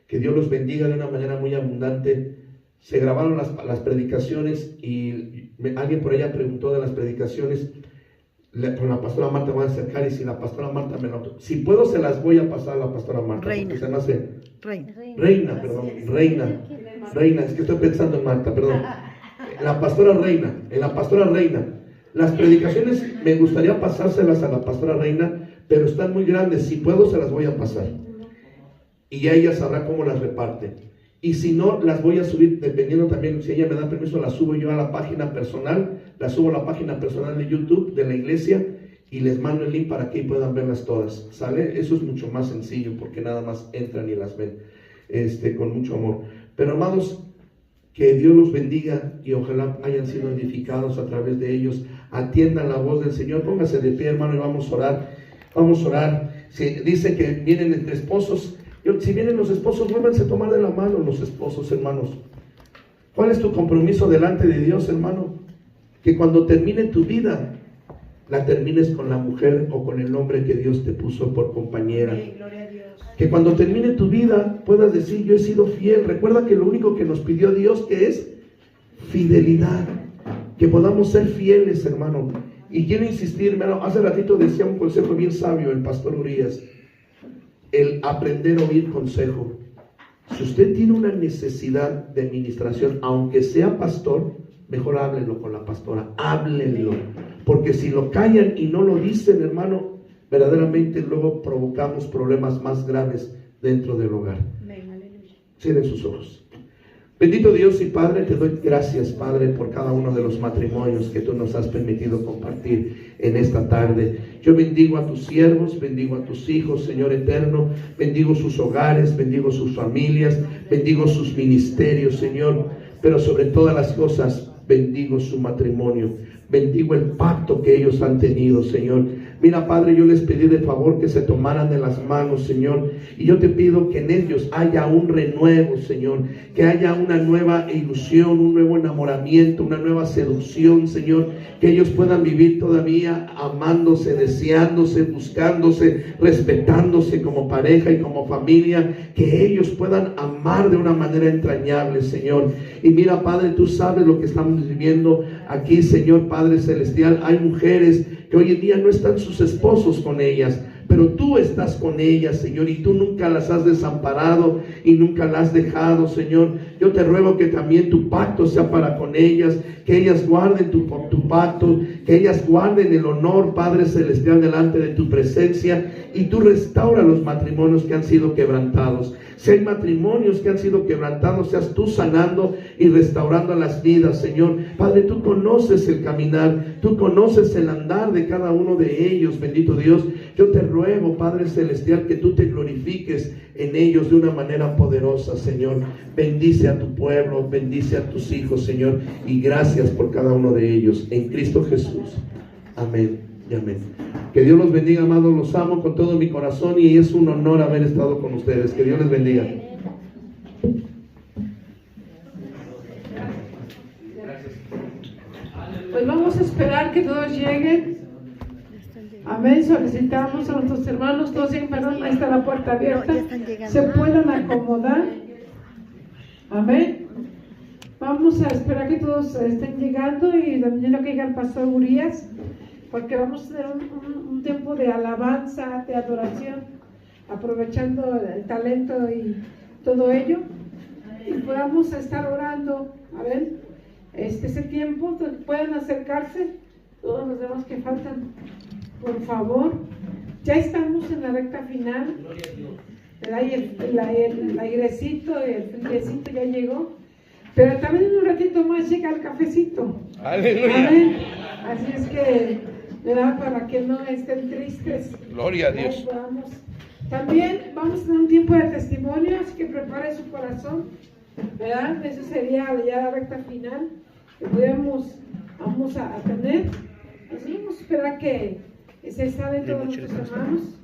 que Dios los bendiga de una manera muy abundante. Se grabaron las predicaciones y alguien por allá preguntó de las predicaciones. Con la pastora Marta voy a acercar, y si la pastora Marta si puedo se las voy a pasar a la pastora Marta. Reina, se me hace, Reina, es que estoy pensando en Marta, perdón. La pastora Reina, las predicaciones me gustaría pasárselas a la pastora Reina, pero están muy grandes. Si puedo se las voy a pasar y ya ella sabrá cómo las reparte. Y si no, las voy a subir, dependiendo también, si ella me da permiso, las subo yo a la página personal, las subo a la página personal de YouTube de la iglesia y les mando el link para que puedan verlas todas, ¿sale? Eso es mucho más sencillo porque nada más entran y las ven con mucho amor. Pero hermanos, que Dios los bendiga y ojalá hayan sido edificados a través de ellos. Atiendan la voz del Señor. Póngase de pie, hermano, y vamos a orar. Vamos a orar. Dice que vienen entre esposos. Si vienen los esposos, vuélvanse a tomar de la mano los esposos, hermanos. ¿Cuál es tu compromiso delante de Dios, hermano? Que cuando termine tu vida, la termines con la mujer o con el hombre que Dios te puso por compañera. Que cuando termine tu vida puedas decir, yo he sido fiel. Recuerda que lo único que nos pidió Dios que es fidelidad. Que podamos ser fieles, hermano. Y quiero insistir, hermano, hace ratito decía un consejo bien sabio el pastor Urias. El aprender a oír consejo. Si usted tiene una necesidad de administración, aunque sea pastor, mejor háblenlo con la pastora, háblenlo, porque si lo callan y no lo dicen, hermano, verdaderamente luego provocamos problemas más graves dentro del hogar. Cierren sus ojos. Bendito Dios y Padre, te doy gracias, Padre, por cada uno de los matrimonios que tú nos has permitido compartir en esta tarde. Yo bendigo a tus siervos, bendigo a tus hijos, Señor eterno, bendigo sus hogares, bendigo sus familias, bendigo sus ministerios, Señor, pero sobre todas las cosas, bendigo su matrimonio, bendigo el pacto que ellos han tenido, Señor. Mira, Padre, yo les pedí de favor que se tomaran de las manos, Señor, y yo te pido que en ellos haya un renuevo, Señor, que haya una nueva ilusión, un nuevo enamoramiento, una nueva seducción, Señor, que ellos puedan vivir todavía amándose, deseándose, buscándose, respetándose como pareja y como familia, que ellos puedan amar de una manera entrañable, Señor. Y mira, Padre, tú sabes lo que estamos viviendo aquí, Señor Padre Celestial. Hay mujeres que hoy en día no están sus esposos con ellas, pero tú estás con ellas, Señor, y tú nunca las has desamparado y nunca las has dejado, Señor. Yo te ruego que también tu pacto sea para con ellas, que ellas guarden tu pacto, que ellas guarden el honor, Padre Celestial, delante de tu presencia, y tú restaura los matrimonios que han sido quebrantados. Si hay matrimonios que han sido quebrantados, seas tú sanando y restaurando las vidas, Señor. Padre, tú conoces el caminar, tú conoces el andar de cada uno de ellos, bendito Dios. Yo te ruego, Padre Celestial, que tú te glorifiques en ellos de una manera poderosa, Señor. Bendice a tu pueblo, bendice a tus hijos, Señor, y gracias por cada uno de ellos. En Cristo Jesús. Amén y amén. Que Dios los bendiga, amados, los amo con todo mi corazón y es un honor haber estado con ustedes. Que Dios les bendiga. Pues vamos a esperar que todos lleguen. Amén. Solicitamos a nuestros hermanos, todos lleguen, perdón, ahí está la puerta abierta. Se puedan acomodar. Amén. Vamos a esperar que todos estén llegando y también lo que diga el pastor Urias, porque vamos a tener un tiempo de alabanza, de adoración, aprovechando el talento y todo ello, y podamos estar orando. A ver, ese tiempo, pueden acercarse, todos los demás que faltan, por favor. Ya estamos en la recta final, ¿verdad? Y el airecito, el friecito ya llegó, pero también en un ratito más llega el cafecito. Aleluya. Amén. Así es que, ¿verdad? Para que no estén tristes. Gloria a Dios. También vamos a tener un tiempo de testimonio, así que prepare su corazón, ¿verdad? Eso sería ya la recta final que vamos a tener. Así vamos a esperar que se salen todos nuestros hermanos.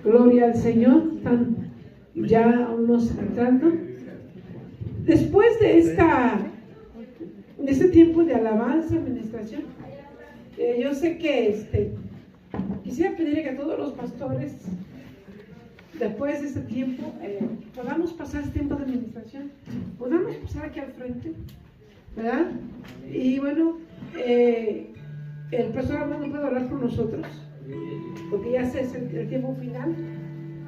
Gloria al Señor. Están ya unos entrando. Después de este tiempo de alabanza, administración, yo sé que quisiera pedirle que a todos los pastores, después de este tiempo, podamos pasar este tiempo de administración, podamos pasar aquí al frente, ¿verdad? Y bueno, el pastor Armando puede hablar con nosotros, porque ya es el tiempo final.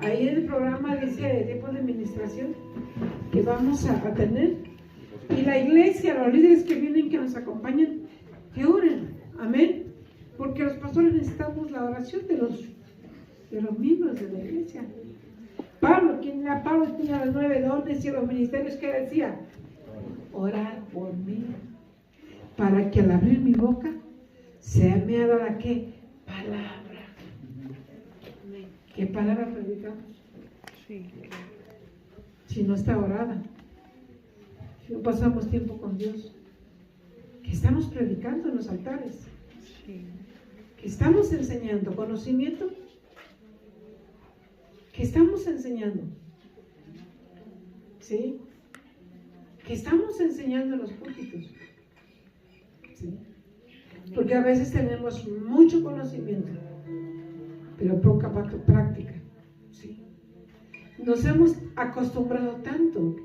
Ahí en el programa dice tiempo de administración que vamos a tener. Y la iglesia, los líderes que vienen, que nos acompañen, que oren. Amén. Porque los pastores necesitamos la oración de los miembros de la iglesia. Pablo tenía los 9 dones y los ministerios que decía: orar por mí, para que al abrir mi boca sea me ha dado ¿qué? Palabra. ¿Qué palabra predicamos? Si no está orada, si no pasamos tiempo con Dios, que estamos predicando en los altares, que estamos enseñando conocimiento, que estamos enseñando, ¿sí? Que estamos enseñando en los púlpitos, ¿sí? Porque a veces tenemos mucho conocimiento, pero poca práctica, ¿sí? Nos hemos acostumbrado tanto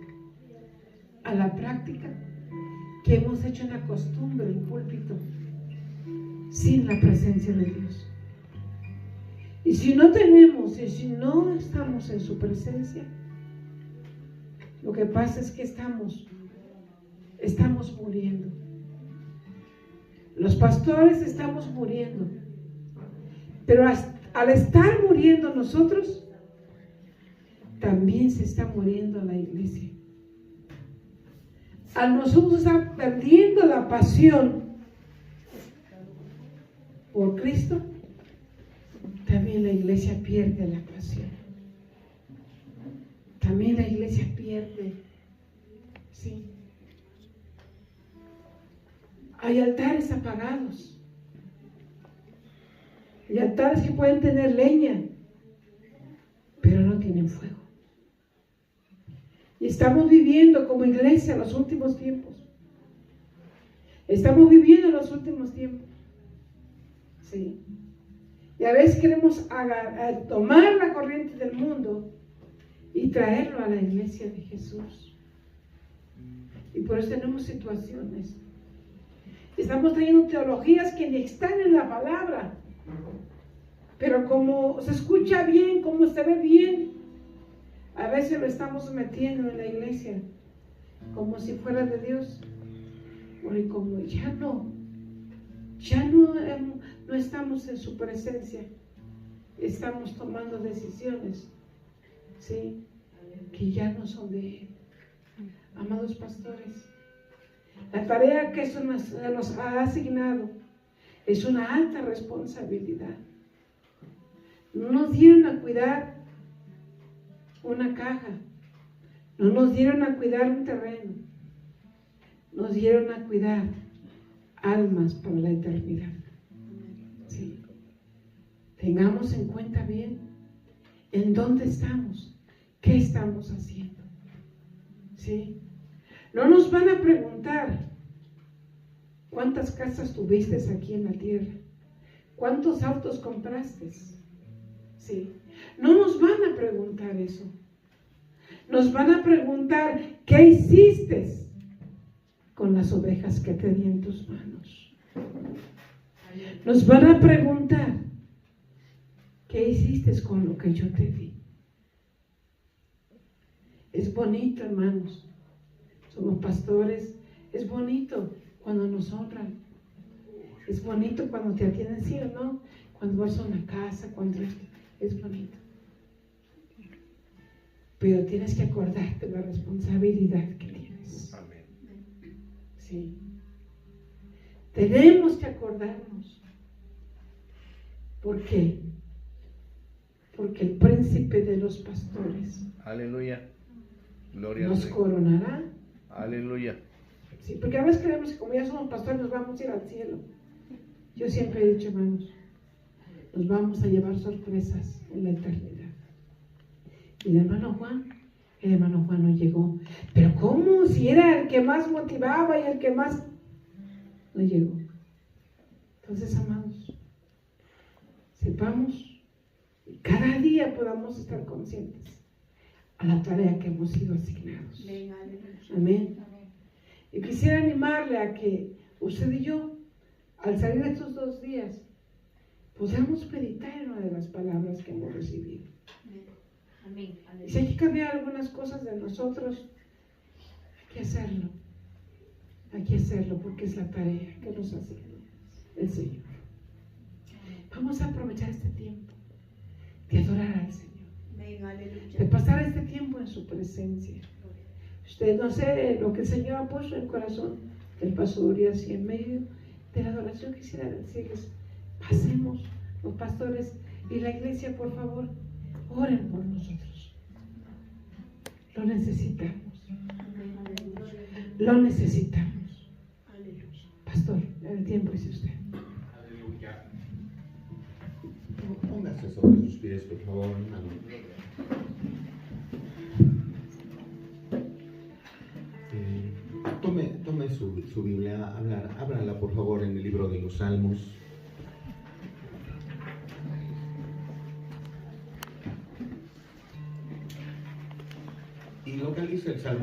a la práctica que hemos hecho una costumbre el púlpito sin la presencia de Dios. Y si no estamos en su presencia, lo que pasa es que estamos muriendo. Los pastores estamos muriendo, pero al estar muriendo nosotros, también se está muriendo la iglesia. Al nosotros estar perdiendo la pasión por Cristo, también la iglesia pierde la pasión. También la iglesia pierde, ¿sí? Hay altares apagados. Hay altares que pueden tener leña, pero no tienen fuego. Y estamos viviendo como iglesia los últimos tiempos. Estamos viviendo los últimos tiempos. Sí. Y a veces queremos tomar la corriente del mundo y traerlo a la iglesia de Jesús. Y por eso tenemos situaciones. Estamos trayendo teologías que ni están en la palabra. Pero como se escucha bien, como se ve bien, a veces lo estamos metiendo en la iglesia como si fuera de Dios. Porque como ya no estamos en su presencia, estamos tomando decisiones, ¿sí?, que ya no son de Él. Amados pastores, la tarea que se nos ha asignado es una alta responsabilidad. No nos dieron a cuidar una caja, no nos dieron a cuidar un terreno, nos dieron a cuidar almas para la eternidad. Sí. Tengamos en cuenta bien en dónde estamos, qué estamos haciendo. ¿Sí? No nos van a preguntar cuántas casas tuviste aquí en la tierra, cuántos autos compraste. ¿Sí? No nos van a preguntar eso. Nos van a preguntar qué hiciste con las ovejas que te di en tus manos. Nos van a preguntar qué hiciste con lo que yo te di. Es bonito, hermanos. Somos pastores. Es bonito cuando nos honran. Es bonito cuando te atienden, sí o no. Cuando vas a una casa, cuando es bonito. Pero tienes que acordarte de la responsabilidad que tienes. Amén. Sí. Tenemos que acordarnos. ¿Por qué? Porque el príncipe de los pastores Aleluya. Gloria nos al Rey. coronará. Aleluya. Sí, porque a veces creemos que como ya somos pastores nos vamos a ir al cielo. Yo siempre he dicho, hermanos, nos vamos a llevar sorpresas en la eternidad. Y el hermano Juan no llegó. Pero ¿cómo? Si era el que más motivaba y el que más... No llegó. Entonces, amados, sepamos y cada día podamos estar conscientes a la tarea que hemos sido asignados. Amén. Y quisiera animarle a que usted y yo, al salir de estos 2 días, podamos meditar en una de las palabras que hemos recibido. Amén. Y si hay que cambiar algunas cosas de nosotros, hay que hacerlo. Hay que hacerlo porque es la tarea que nos asignó el Señor. Vamos a aprovechar este tiempo de adorar al Señor, de pasar este tiempo en su presencia. Usted no sé lo que el Señor ha puesto en el corazón del pastor y así en medio de la adoración quisiera decirles, pasemos los pastores y la iglesia, por favor, oren por nosotros. Lo necesitamos. Lo necesitamos. Pastor, el tiempo es usted. Aleluya. Póngase sobre sus pies, por favor, hermano. Tome su Biblia, ábrala por favor en el libro de los Salmos. Y localiza el Salmo